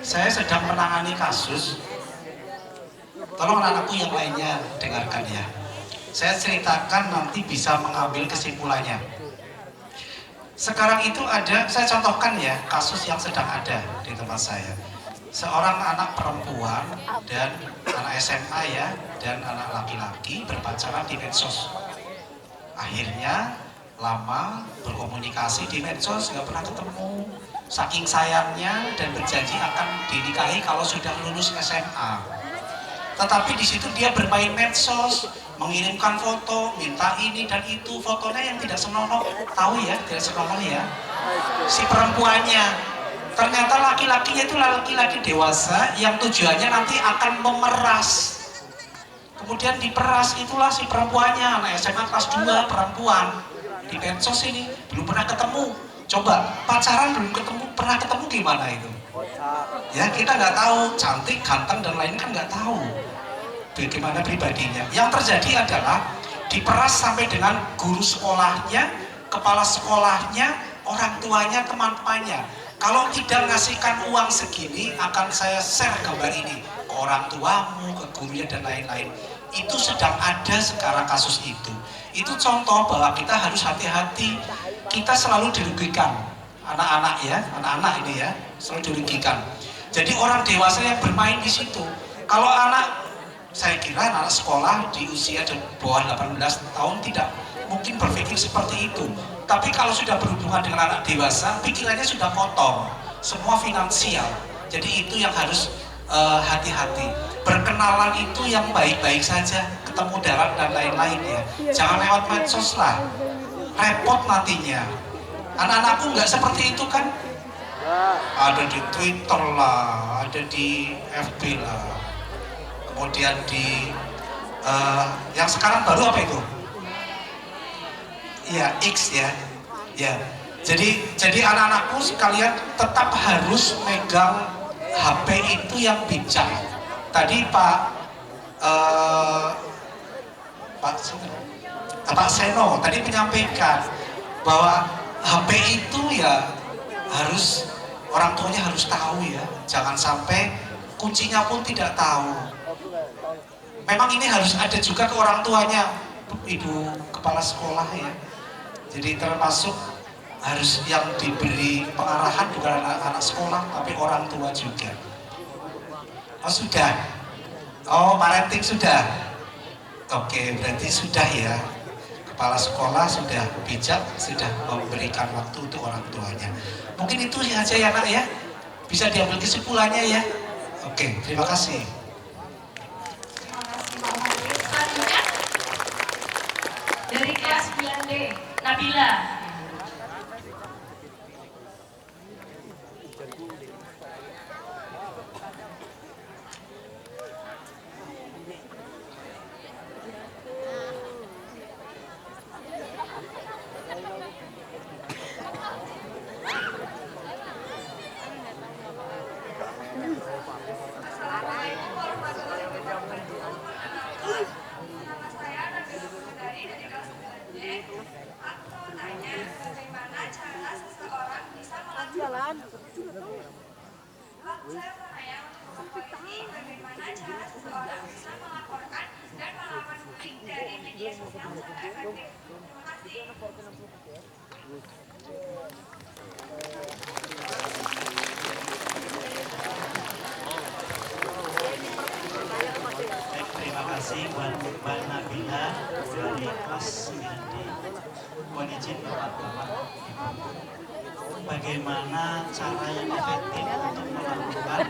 Saya sedang menangani kasus, tolong anak-anakku yang lainnya dengarkan ya. Saya ceritakan nanti bisa mengambil kesimpulannya. Sekarang itu ada, saya contohkan ya, kasus yang sedang ada di tempat saya. Seorang anak perempuan dan anak SMA ya, dan anak laki-laki berpacaran di medsos. Akhirnya lama berkomunikasi di medsos, nggak pernah ketemu, saking sayangnya dan berjanji akan dinikahi kalau sudah lulus SMA. Tetapi di situ dia bermain medsos, mengirimkan foto, minta ini dan itu, fotonya yang tidak senonoh, tahu ya, tidak senonoh ya, si perempuannya. Ternyata laki-lakinya itu laki-laki dewasa yang tujuannya nanti akan memeras. Kemudian diperas itulah si perempuannya, anak SMA kelas 2 perempuan. Di medsos ini belum pernah ketemu. Coba pacaran belum ketemu, pernah ketemu gimana itu? Ya kita nggak tahu, cantik, ganteng dan lain kan nggak tahu bagaimana pribadinya. Yang terjadi adalah diperas sampai dengan guru sekolahnya, kepala sekolahnya, orang tuanya, teman-temannya. Kalau tidak ngasihkan uang segini, akan saya share gambar ini ke orang tuamu, ke gurunya dan lain-lain. Itu sedang ada sekarang kasus itu. Itu contoh bahwa kita harus hati-hati. Kita selalu dirugikan, anak-anak ya, anak-anak ini ya, selalu dirugikan. Jadi orang dewasa yang bermain di situ. Kalau anak, saya kira anak sekolah di usia di bawah 18 tahun tidak mungkin berpikir seperti itu. Tapi kalau sudah berhubungan dengan anak dewasa, pikirannya sudah kotor, semua finansial. Jadi itu yang harus hati-hati. Berkenalan itu yang baik-baik saja, ketemu darat dan lain-lain ya. Jangan lewat medsos lah, repot nantinya. Anak-anakku nggak seperti itu kan? Ada di Twitter lah, ada di FB lah, kemudian di yang sekarang baru apa itu? Ya X ya, ya. Jadi anak-anakku sekalian tetap harus megang HP itu yang bijak. Tadi Pak Seno tadi menyampaikan bahwa HP itu ya harus orang tuanya harus tahu ya, jangan sampai kuncinya pun tidak tahu. Memang ini harus ada juga ke orang tuanya, ibu kepala sekolah ya. Jadi termasuk harus yang diberi pengarahan bukan anak-anak sekolah tapi orang tua juga. Oh sudah, oh parenting sudah. Oke, berarti sudah ya. Kepala sekolah sudah bijak, sudah memberikan waktu untuk orang tuanya. Mungkin itu saja ya nak ya. Bisa diambil kesimpulannya ya. Oke, terima kasih. Terima kasih Pak Haris. Selanjutnya dari kelas 9D, Nabila. Assalamualaikum warahmatullahi wabarakatuh. Nama saya Nabila Wulandari dari kelas 9D. Aku mau tanya bagaimana cara seseorang bisa melakukan. Saya mau tanya untuk ini bagaimana cara seseorang bisa melaporkan dan melawan bullying dari media sosial secara efektif. Terima kasih. Baik, terima kasih buat Mbak Nabila dari kelas 9D. Mohon izin Bapak-Bapak, bagaimana cara yang efektif untuk melakukan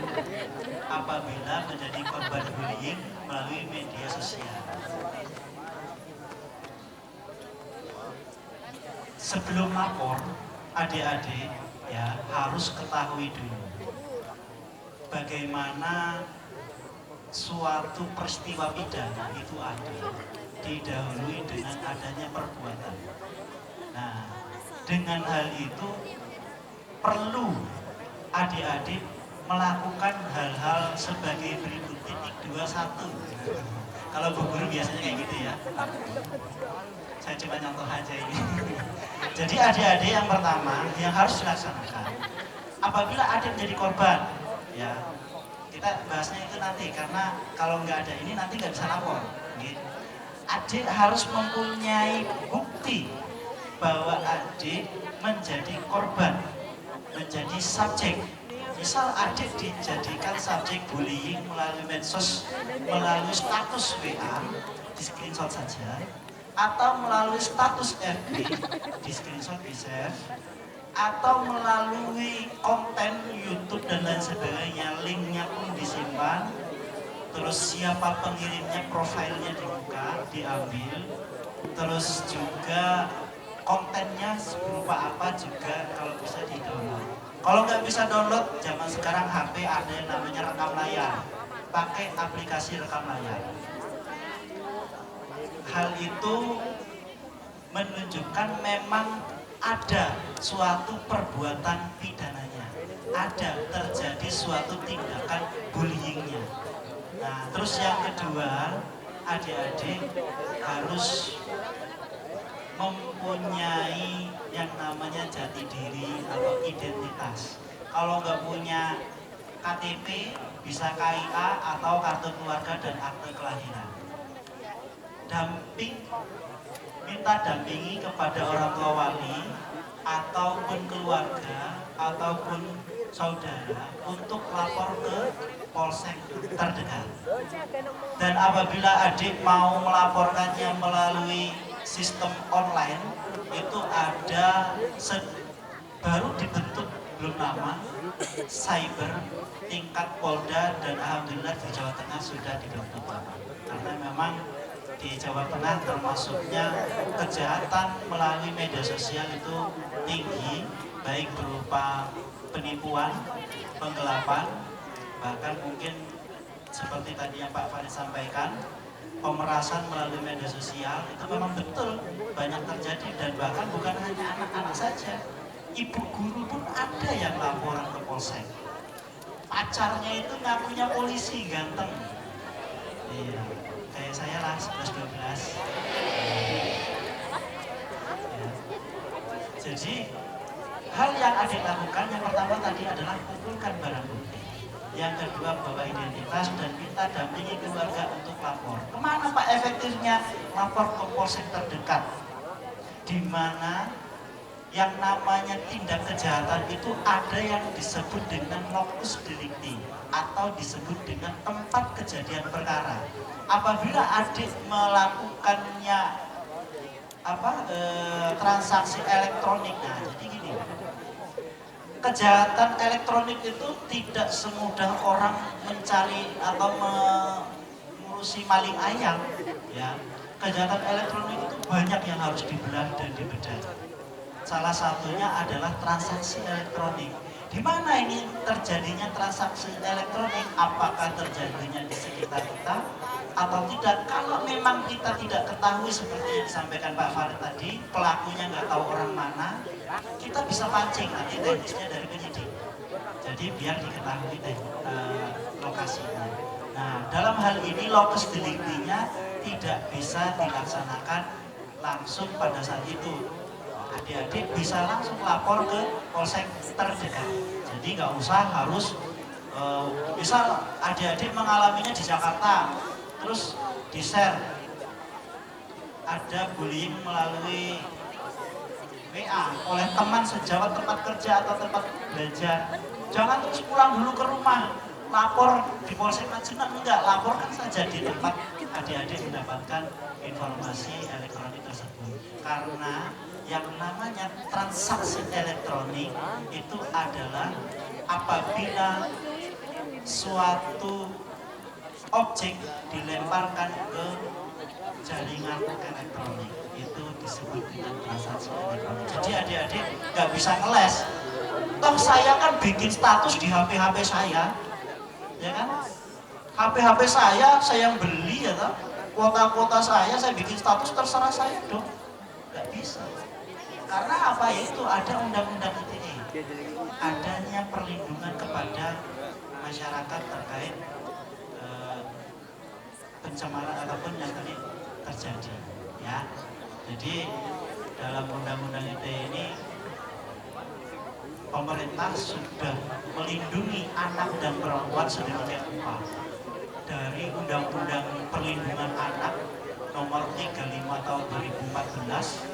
apabila menjadi korban bullying melalui media sosial? Sebelum lapor, adik-adik ya harus ketahui dulu bagaimana suatu peristiwa pidana itu ada, didahului dengan adanya perbuatan. Nah, dengan hal itu perlu adik-adik melakukan hal-hal sebagai berikut. Titik 21. Kalau bu guru biasanya kayak gitu ya. Saya coba contoh aja ini. Jadi adik-adik yang pertama yang harus dilaksanakan apabila adik menjadi korban, ya kita bahasnya itu nanti karena kalau nggak ada ini nanti nggak bisa lapor. Gitu. Adik harus mempunyai bukti bahwa adik menjadi korban, menjadi subjek. Misal adik dijadikan subjek bullying melalui medsos, melalui status WA, di screenshot saja, atau melalui status FB, di screenshot di save, atau melalui konten YouTube dan lain sebagainya, linknya pun disimpan, terus siapa pengirimnya, profilnya dibuka, diambil, terus juga kontennya berupa apa juga kalau bisa di-download. Kalau nggak bisa download, zaman sekarang HP ada yang namanya rekam layar. Pakai aplikasi rekam layar. Hal itu menunjukkan memang ada suatu perbuatan pidananya, ada terjadi suatu tindakan bullyingnya. Nah, terus yang kedua, adik-adik harus mempunyai yang namanya jati diri atau identitas. Kalau nggak punya KTP, bisa KIA atau kartu keluarga dan akte kelahiran. Minta dampingi kepada orang tua wali ataupun keluarga ataupun saudara untuk lapor ke polsek terdekat. Dan apabila adik mau melaporkannya melalui sistem online, itu ada baru dibentuk belum lama cyber tingkat Polda, dan alhamdulillah di Jawa Tengah sudah dibentuk. Karena memang di Jawa Tengah termasuknya kejahatan melalui media sosial itu tinggi, baik berupa penipuan, penggelapan, bahkan mungkin seperti tadi yang Pak Farid sampaikan, pemerasan melalui media sosial itu memang betul banyak terjadi, dan bahkan bukan hanya anak-anak saja, ibu guru pun ada yang laporan ke polsek. Pacarnya itu ngakunya polisi, ganteng. Iya, kayak saya lah 11-12. Ya. Jadi hal yang adik lakukan yang pertama tadi adalah kumpulkan barang bukti. Yang kedua, bawa identitas dan minta dampingi keluarga untuk lapor. Kemana Pak efektifnya? Lapor ke polsek terdekat, di mana yang namanya tindak kejahatan itu ada yang disebut dengan locus delicti atau disebut dengan tempat kejadian perkara. Apabila adik melakukannya transaksi elektronik, nah jadi gini, kejahatan elektronik itu tidak semudah orang mencari atau mengurusi maling ayam, ya. Kejahatan elektronik itu banyak yang harus dibelah dan dibedah. Salah satunya adalah transaksi elektronik. Di mana ini terjadinya transaksi elektronik? Apakah terjadinya di sekitar kita atau tidak? Kalau memang kita tidak ketahui seperti yang disampaikan Pak Farid tadi, pelakunya nggak tahu orang mana, kita bisa pancing nanti teknisnya dari penyidik. Jadi biar diketahui lokasinya. Nah, dalam hal ini locus delictinya tidak bisa dilaksanakan langsung pada saat itu. Adik-adik bisa langsung lapor ke polsek terdekat. Jadi nggak usah harus misal adik-adik mengalaminya di Jakarta, terus di-share ada bullying melalui WA oleh teman sejawat tempat kerja atau tempat belajar. Jangan terus pulang dulu ke rumah, lapor di polsek Majenang, enggak, laporkan saja di tempat adik-adik mendapatkan informasi elektronik tersebut. Karena yang namanya transaksi elektronik itu adalah apabila suatu objek dilemparkan ke jaringan elektronik, itu disebut dengan transaksi elektronik. Jadi adik-adik nggak bisa ngeles. Toh saya kan bikin status di HP-HP saya, ya kan? HP-HP saya yang beli, ya toh. Kuota-kuota saya bikin status, terserah saya dong. Nggak bisa. Karena apa ya, itu ada undang-undang ITE, adanya perlindungan kepada masyarakat terkait pencemaran ataupun yang tadi terjadi, ya. Jadi dalam undang-undang ITE ini pemerintah sudah melindungi anak dan perempuan sedemikian rupa. Dari Undang-Undang Perlindungan Anak nomor 35 tahun 2014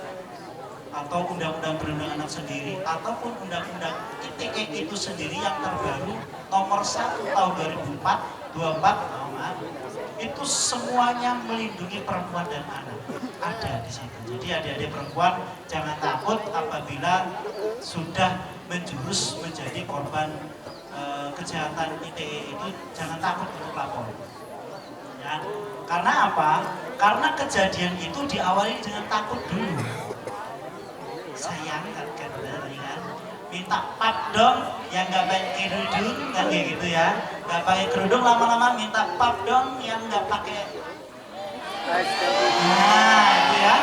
atau Undang-Undang Perlindungan Anak sendiri, ataupun Undang-Undang ITE itu sendiri yang terbaru nomor 1 tahun 2024, itu semuanya melindungi perempuan dan anak, ada di situ. Jadi adik-adik perempuan jangan takut apabila sudah menjurus menjadi korban kejahatan ITE itu, jangan takut untuk lapor. Ya. Karena apa? Karena kejadian itu diawali dengan takut dulu. Sayang kan, minta pap dong, yang nggak pakai kerudung kan kayak gitu ya. Nggak pakai kerudung lama-lama minta pap dong, yang nggak pakai. Nah itu ya.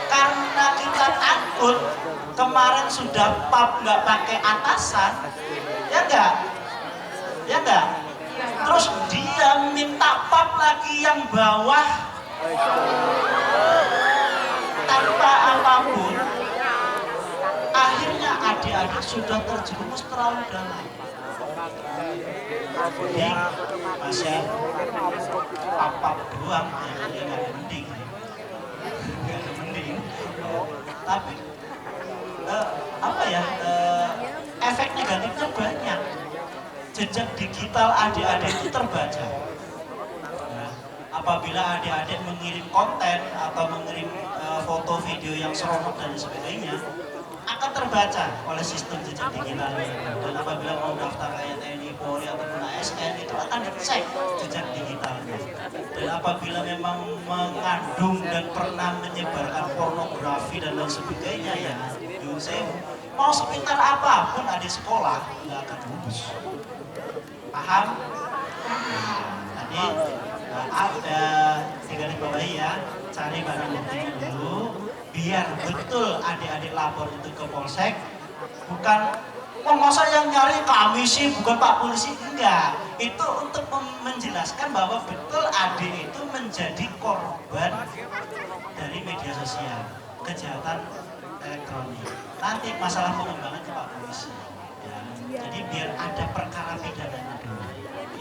Karena kita takut kemarin sudah pap nggak pakai atasan, ya enggak? Ya enggak? Terus dia minta pap lagi yang bawah tanpa apapun. Akhirnya adik-adik sudah terjerumus terlalu dalam. Jadi masih pap doang, ya nggak ada mending. Nggak ada mending. Tapi apa ya, efek negatifnya banyak. Jejak digital adik-adik itu terbaca. Nah, apabila adik-adik mengirim konten atau mengirim foto video yang seronok dan sebagainya, akan terbaca oleh sistem jejak digitalnya. Dan apabila mau daftar kayak TNI, Polri ataupun ASN, itu akan dicek jejak digitalnya. Dan apabila memang mengandung dan pernah menyebarkan pornografi dan lain sebagainya, ya mau sepintar apapun adik sekolah nggak akan lulus. Paham? Tadi ada digaris bawahi ya, cari barang buktinya dulu biar betul adik-adik lapor itu ke polsek. Bukan masa yang nyari kami sih, bukan Pak Polisi, enggak. Itu untuk menjelaskan bahwa betul adik itu menjadi korban dari media sosial, kejahatan elektronik. Nanti masalah pengembangan ke Pak Polisi ya. Jadi biar ada perkara pidananya dulu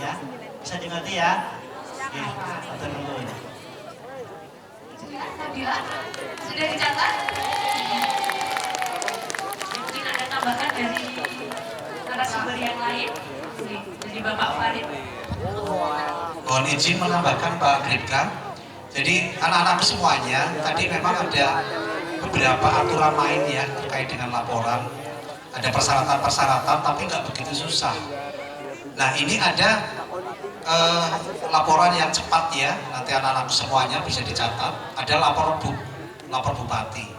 ya. Bisa dimengerti ya? Oke, kita dulu. Nabila, sudah dicatat? Mungkin ada tambahan dari narasumber yang lain. Dari Bapak Farid. Mohon izin menambahkan Pak Gripka. Jadi anak-anak semuanya tadi memang ada beberapa aturan main ya terkait dengan laporan. Ada persyaratan-persyaratan tapi nggak begitu susah. Nah ini ada laporan yang cepat ya, nanti anak-anak semuanya bisa dicatat. Ada lapor bupati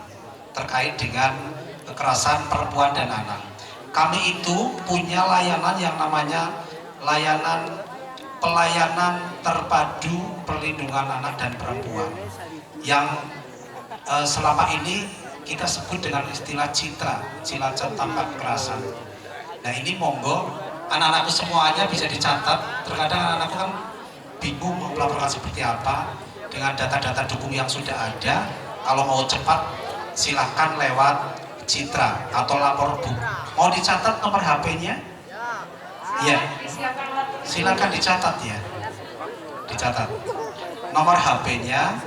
terkait dengan kekerasan perempuan dan anak. Kami itu punya layanan yang namanya pelayanan terpadu perlindungan anak dan perempuan yang selama ini kita sebut dengan istilah Cilacap tanpa kekerasan. Nah ini monggo anak-anakku semuanya bisa dicatat. Terkadang anak-anakku kan bingung mau melaporkan seperti apa dengan data-data dukung yang sudah ada. Kalau mau cepat silahkan lewat Citra atau lapor bu. Mau dicatat nomor HP-nya? Ya, silakan dicatat ya. Dicatat. Nomor HP-nya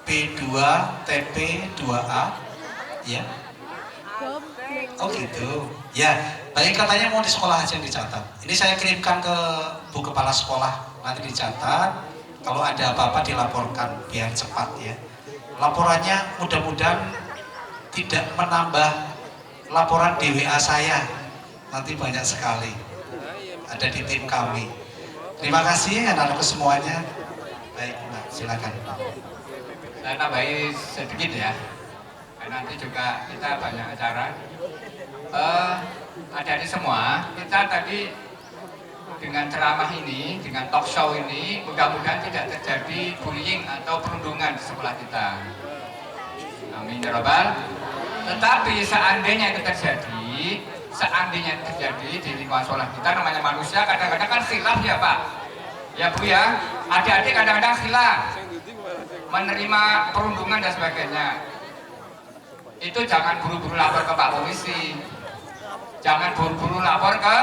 P2TP2A ya. Oh gitu. Ya, baik katanya mau di sekolah aja yang dicatat. Ini saya kirimkan ke Bu Kepala Sekolah, nanti dicatat. Kalau ada apa-apa dilaporkan biar cepat ya. Laporannya mudah-mudahan tidak menambah laporan di WA saya. Nanti banyak sekali. Ada di tim kami. Terima kasih anak-anakku semuanya. Baik, Mbak, silakan. Saya tambahin sedikit ya. Nanti juga kita banyak acara. Adik-adik semua, kita tadi dengan ceramah ini, dengan talk show ini, mudah-mudahan tidak terjadi bullying atau perundungan di sekolah kita. Amin ya Rabbal. Tetapi seandainya itu terjadi di lingkungan sekolah kita, namanya manusia, kadang-kadang kan khilaf ya Pak. Ya Bu ya, adik-adik kadang-kadang khilaf, menerima perundungan dan sebagainya. Itu jangan buru-buru lapor ke Pak Polisi, jangan buru-buru lapor ke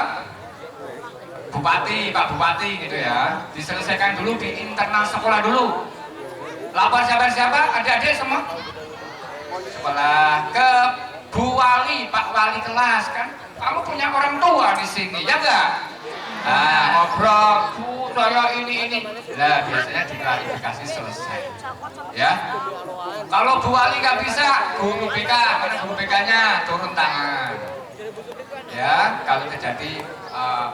Bupati, Pak Bupati gitu ya. Diselesaikan dulu di internal sekolah dulu. Lapor siapa-siapa, adik-adik semua sekolah ke Bu Wali, Pak Wali kelas kan. Kamu punya orang tua di sini, ya enggak? Nah, ngobrol, Bu, saya ini. Nah, biasanya diklarifikasi selesai. Ya. Kalau Bu Wali nggak bisa, guru BK, mana guru BK-nya turun tangan. Ya, kalau terjadi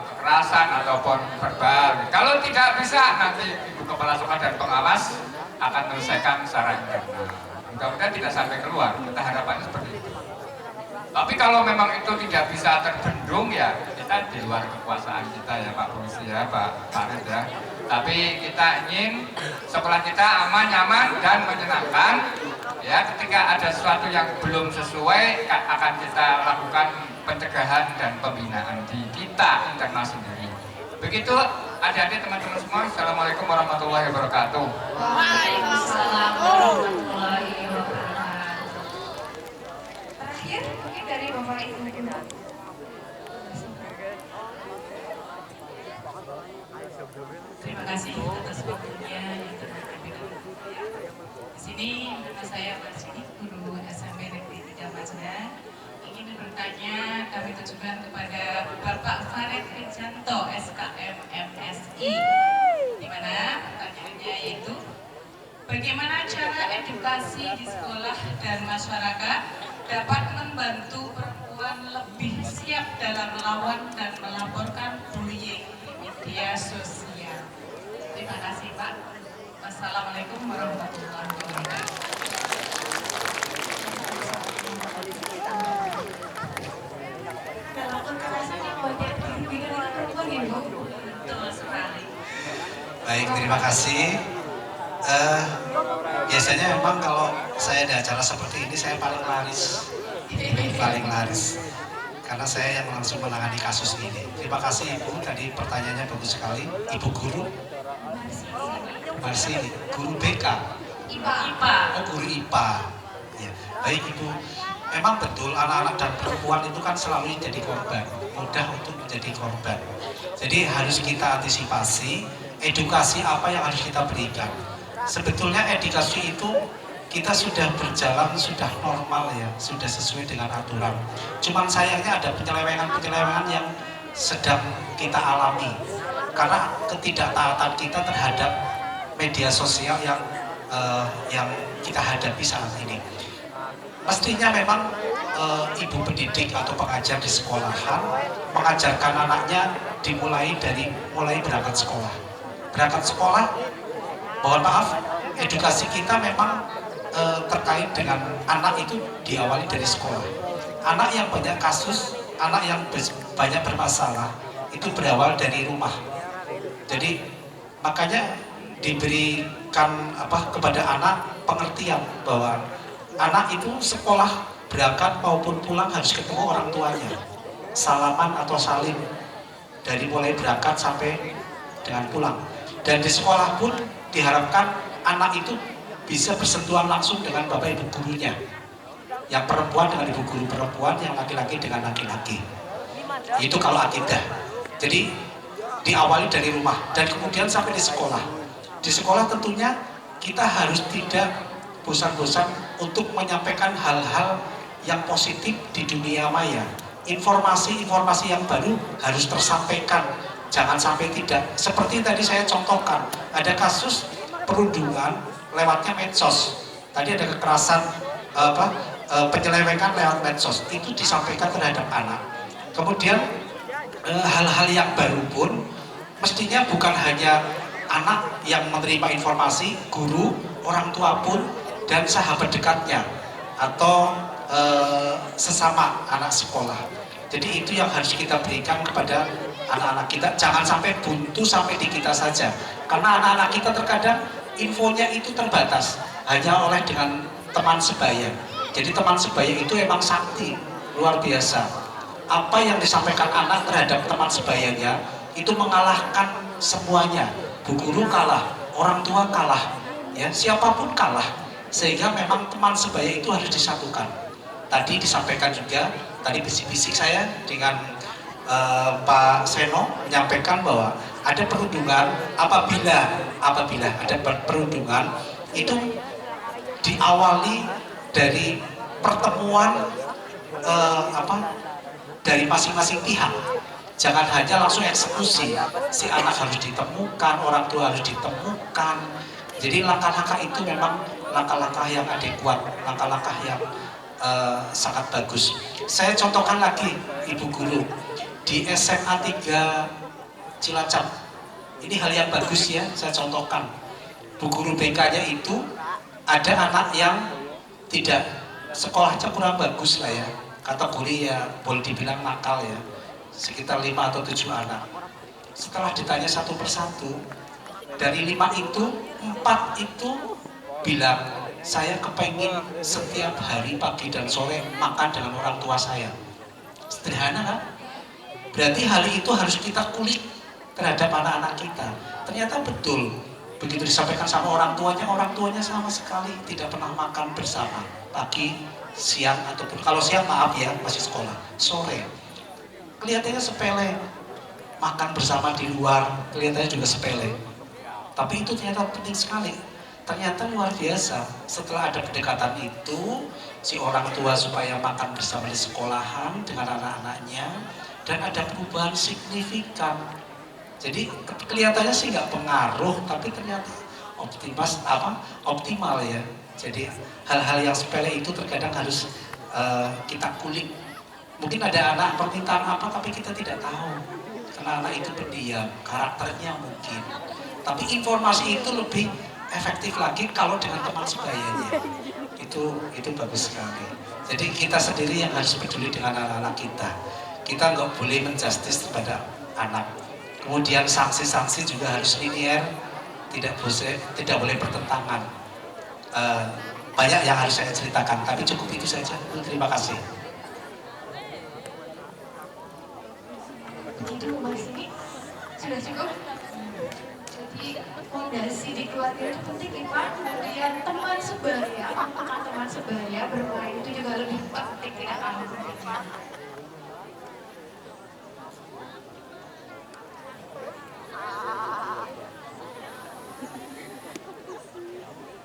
kekerasan ataupun verbal. Kalau tidak bisa, nanti Ibu Kepala Sekolah dan pengawas akan menyelesaikan secara internal. Mudah-mudahan tidak sampai keluar. Kita harapannya seperti itu. Tapi kalau memang itu tidak bisa terbendung ya kita di luar kekuasaan kita ya Pak Polisi ya Pak Farid ya. Tapi kita ingin sekolah kita aman, nyaman dan menyenangkan. Ya, ketika ada sesuatu yang belum sesuai akan kita lakukan pencegahan dan pembinaan di kita internal sendiri. Begitu adik-adik teman-teman semua. Assalamualaikum warahmatullahi wabarakatuh. Waalaikumsalam warahmatullahi wabarakatuh. Terakhir mungkin dari Bapak Ibu Guru. Terima kasih atas waktunya yang terhormat. Di sini nama saya Marsini, guru SMP Negeri 3 Magelang. Ingin bertanya kami tujukan kepada Bapak Farid Rijanto, SKM MSI. Di mana pertanyaannya yaitu bagaimana cara edukasi di sekolah dan masyarakat dapat membantu perempuan lebih siap dalam melawan dan melaporkan bullying di media sosial. Terima kasih Pak. Wassalamualaikum warahmatullahi wabarakatuh. Dalam kekerasan yang banyak dibikin perempuan ya Bu. Betul sekali. Baik, terima kasih. Biasanya memang kalau saya ada acara seperti ini saya paling laris, karena saya yang langsung menangani kasus ini. Terima kasih Ibu, tadi pertanyaannya bagus sekali. Ibu guru Marsini, guru BK, IPA. oh guru IPA. Ya, baik Ibu. Memang betul anak-anak dan perempuan itu kan selalu jadi korban, mudah untuk menjadi korban. Jadi harus kita antisipasi, edukasi apa yang harus kita berikan. Sebetulnya edukasi itu kita sudah berjalan, sudah normal ya, sudah sesuai dengan aturan. Cuman sayangnya ada penyelewengan-penyelewengan yang sedang kita alami karena ketidaktaatan kita terhadap media sosial yang kita hadapi saat ini. Mestinya memang ibu pendidik atau pengajar di sekolahan mengajarkan anaknya dimulai dari berangkat sekolah. Berangkat sekolah, mohon maaf, edukasi kita memang terkait dengan anak itu diawali dari sekolah. Anak yang banyak kasus, anak yang banyak bermasalah itu berawal dari rumah. Jadi makanya diberikan kepada anak pengertian bahwa anak itu sekolah berangkat maupun pulang harus ketemu orang tuanya, salaman atau salim dari mulai berangkat sampai dengan pulang. Dan di sekolah pun diharapkan anak itu bisa bersentuhan langsung dengan bapak ibu gurunya, yang perempuan dengan ibu guru perempuan, yang laki-laki dengan laki-laki. Itu kalau akidah. Jadi diawali dari rumah dan kemudian sampai di sekolah. Di sekolah tentunya kita harus tidak bosan-bosan untuk menyampaikan hal-hal yang positif di dunia maya. Informasi-informasi yang baru harus tersampaikan, jangan sampai tidak. Seperti tadi saya contohkan, ada kasus perundungan lewatnya medsos. Tadi ada kekerasan penyelewengan lewat medsos, itu disampaikan terhadap anak. Kemudian hal-hal yang baru pun mestinya bukan hanya anak yang menerima informasi, guru, orang tua pun, dan sahabat dekatnya atau sesama anak sekolah. Jadi itu yang harus kita berikan kepada anak-anak kita. Jangan sampai buntu sampai di kita saja, karena anak-anak kita terkadang infonya itu terbatas hanya oleh dengan teman sebaya. Jadi teman sebaya itu emang sakti luar biasa. Apa yang disampaikan anak terhadap teman sebayanya itu mengalahkan semuanya. Bu guru kalah, orang tua kalah, ya siapapun kalah. Sehingga memang teman sebaya itu harus disatukan. Tadi disampaikan juga, tadi bisik-bisik saya dengan Pak Seno menyampaikan bahwa ada perundungan apabila ada perundungan itu diawali dari pertemuan dari masing-masing pihak. Jangan hanya langsung eksekusi. Si anak harus ditemukan, orang tua harus ditemukan. Jadi langkah-langkah itu memang langkah-langkah yang adekuat, langkah-langkah yang sangat bagus. Saya contohkan lagi, Ibu Guru, di SMA 3 Cilacap. Ini hal yang bagus ya, saya contohkan. Bu guru BK-nya itu ada anak yang tidak sekolahnya kurang bagus lah ya. kategori ya boleh dibilang nakal ya, sekitar 5 atau 7 anak. Setelah ditanya satu persatu, dari 5 itu 4 itu bilang, saya kepengen setiap hari pagi dan sore makan dengan orang tua saya. Sederhana kan? Berarti hal itu harus kita kulik terhadap anak-anak kita. Ternyata betul, begitu disampaikan sama orang tuanya sama sekali tidak pernah makan bersama pagi, siang, ataupun kalau siang maaf ya masih sekolah, sore kelihatannya sepele, makan bersama di luar kelihatannya juga sepele, tapi itu ternyata penting sekali. Ternyata luar biasa, setelah ada pendekatan itu si orang tua supaya makan bersama di sekolahan dengan anak-anaknya, dan ada perubahan signifikan. Jadi kelihatannya sih nggak pengaruh, tapi ternyata optimal ya. Jadi hal-hal yang sepele itu terkadang harus kita kulik. Mungkin ada anak permintaan apa tapi kita tidak tahu, karena anak itu pendiam, karakternya mungkin. Tapi informasi itu lebih efektif lagi kalau dengan teman sebayanya. Itu bagus sekali. Jadi kita sendiri yang harus peduli dengan anak-anak kita. Kita nggak boleh menjustis kepada anak. Kemudian sanksi-sanksi juga harus linear, tidak boleh bertentangan. Banyak yang harus saya ceritakan, tapi cukup itu saja. Terima kasih. Begitu Mas, ini sudah cukup. Jadi fondasi di keluarga itu penting nih Pak. Kemudian teman sebaya, apakah teman sebaya bermain itu juga lebih penting, tidak kalah pentingnya.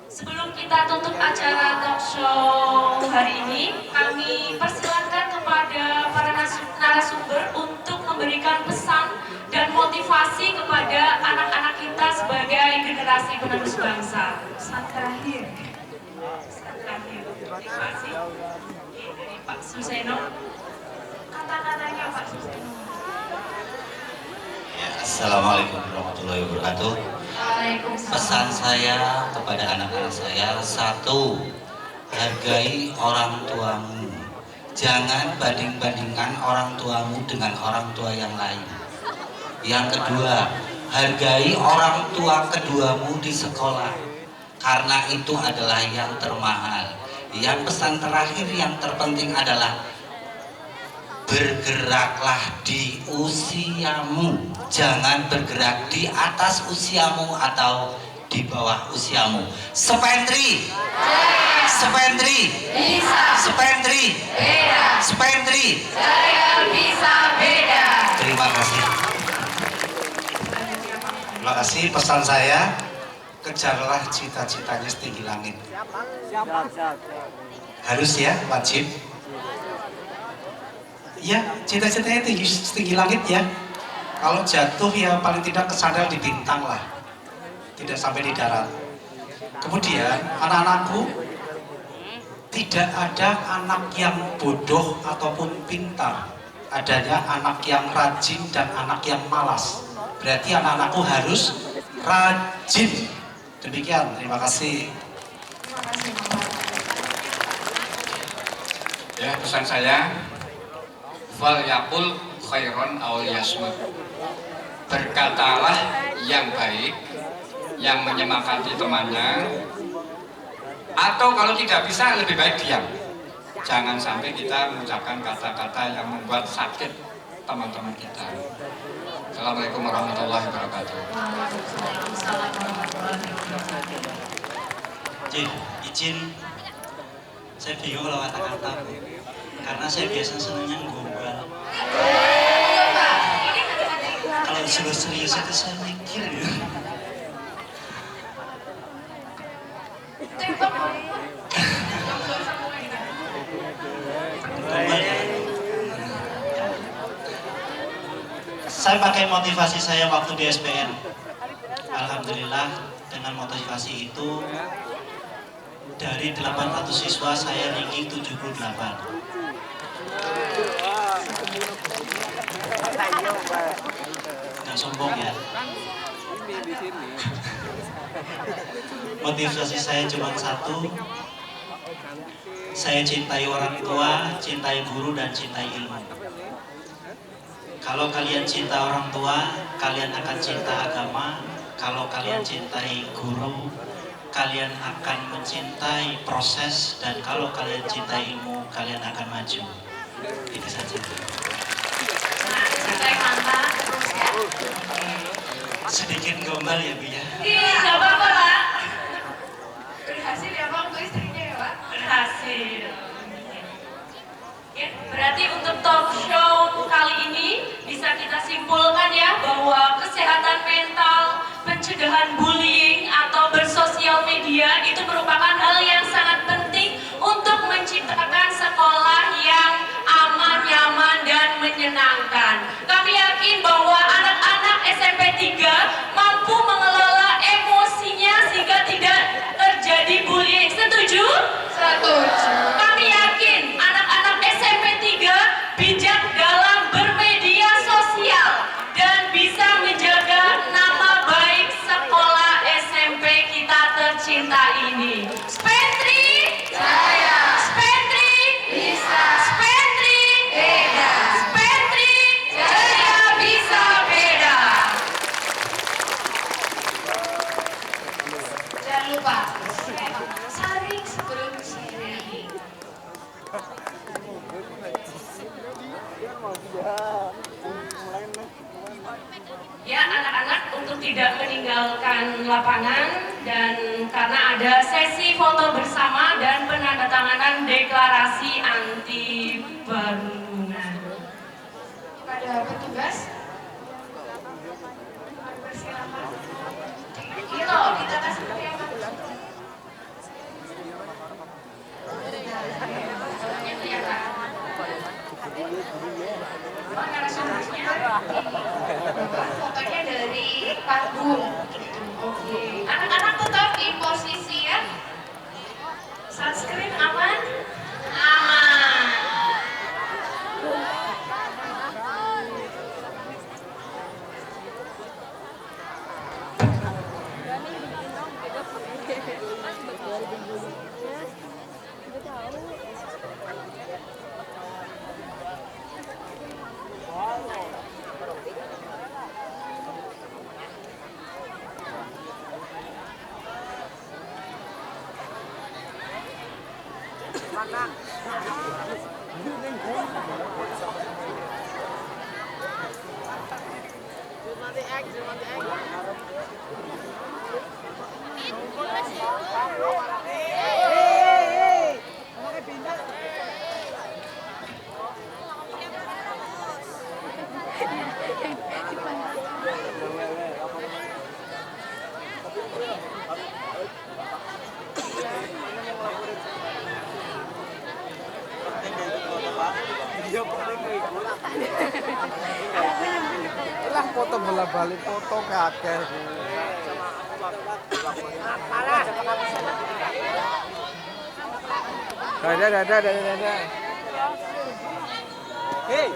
Sebelum kita tutup acara talk show hari ini, kami persilakan kepada para narasumber untuk memberikan pesan dan motivasi kepada anak-anak kita sebagai generasi penerus bangsa. Pesan terakhir. Pesan terakhir. Motivasi dari Pak Suseno. Kata-katanya Pak Suseno. Ya, Assalamualaikum warahmatullahi wabarakatuh. Pesan saya kepada anak-anak saya, 1, hargai orang tuamu. Jangan banding-bandingkan orang tuamu dengan orang tua yang lain. Yang kedua, hargai orang tua keduamu di sekolah, karena itu adalah yang termahal. Yang pesan terakhir yang terpenting adalah bergeraklah di usiamu, jangan bergerak di atas usiamu atau di bawah usiamu. Spendri, spendri, Bisa. spendri, Beda. spendri. Saya bisa beda. Terima kasih. Terima kasih. Pesan saya, kejarlah cita-citanya setinggi langit. Harus ya, wajib. Ya, cita-citanya setinggi langit ya. Kalau jatuh ya paling tidak kesandar di bintang lah, tidak sampai di darat. Kemudian anak-anakku, tidak ada anak yang bodoh ataupun pintar, adanya anak yang rajin dan anak yang malas. Berarti anak-anakku harus rajin. Demikian, terima kasih. Terima kasih Bapak. Ya, pesan saya, fal yakul khairon aw yasmut. Berkatalah yang baik, yang menyemangati temannya, atau kalau tidak bisa lebih baik diam. Jangan sampai kita mengucapkan kata-kata yang membuat sakit teman-teman kita. Assalamualaikum warahmatullahi wabarakatuh. Waalaikumsalam warahmatullahi wabarakatuh. Izin, saya bingung kalau kata-kata, karena saya biasa senangnya gombal. Kalau serius itu saya mikir ya. Tembak. Gombal ya. Saya pakai motivasi saya waktu di SPN. Alhamdulillah dengan motivasi itu dari 800 siswa saya ranking 78. Nggak sombong ya. Motivasi saya cuma satu, Saya cintai orang tua, cintai guru, dan cintai ilmu. Kalau kalian cinta orang tua, kalian akan cinta agama. Kalau kalian cintai guru, kalian akan mencintai proses. Dan kalau kalian cintai ilmu, kalian akan maju. Itu saja. Nah, cintai mantan terus ya. Sedikit gombal ya Bu ya. Iya, nggak apa-apa Pak. Berhasil ya Pak untuk istrinya ya Pak. Berhasil. Ya, berarti untuk talk show kali ini bisa kita simpulkan ya bahwa kesehatan mental, pencegahan bullying atau bersosial media itu merupakan hal yang sangat penting untuk menciptakan sekolah yang aman, nyaman, dan menyenangkan. Kami yakin bahwa anak-anak SMP 3 mampu mengelola emosinya sehingga tidak terjadi bullying. Setuju? Setuju. Kami yakin anak-anak SMP 3 bijak dalam bermedia sosial dan bisa menjaga nama baik sekolah SMP kita tercinta ini. Spentri Jaya. Spentri Bisa. Spentri Beda. Spentri Jaya bisa beda. Jangan lupa saring sebelum sharing. Ya anak-anak untuk tidak meninggalkan lapangan dan karena ada sesi foto bersama dan penandatanganan deklarasi anti perundungan. Pada petugas bersilakan. Itu kita kasih seperti apa? Itu ya Kak. Oh, narasumbernya. Fotonya dari panggung. Oke. Anak-anak tetap di posisi ya. Sunscreen aman? Aman. Lah foto bola-balik foto kakek. Dadah. Hei.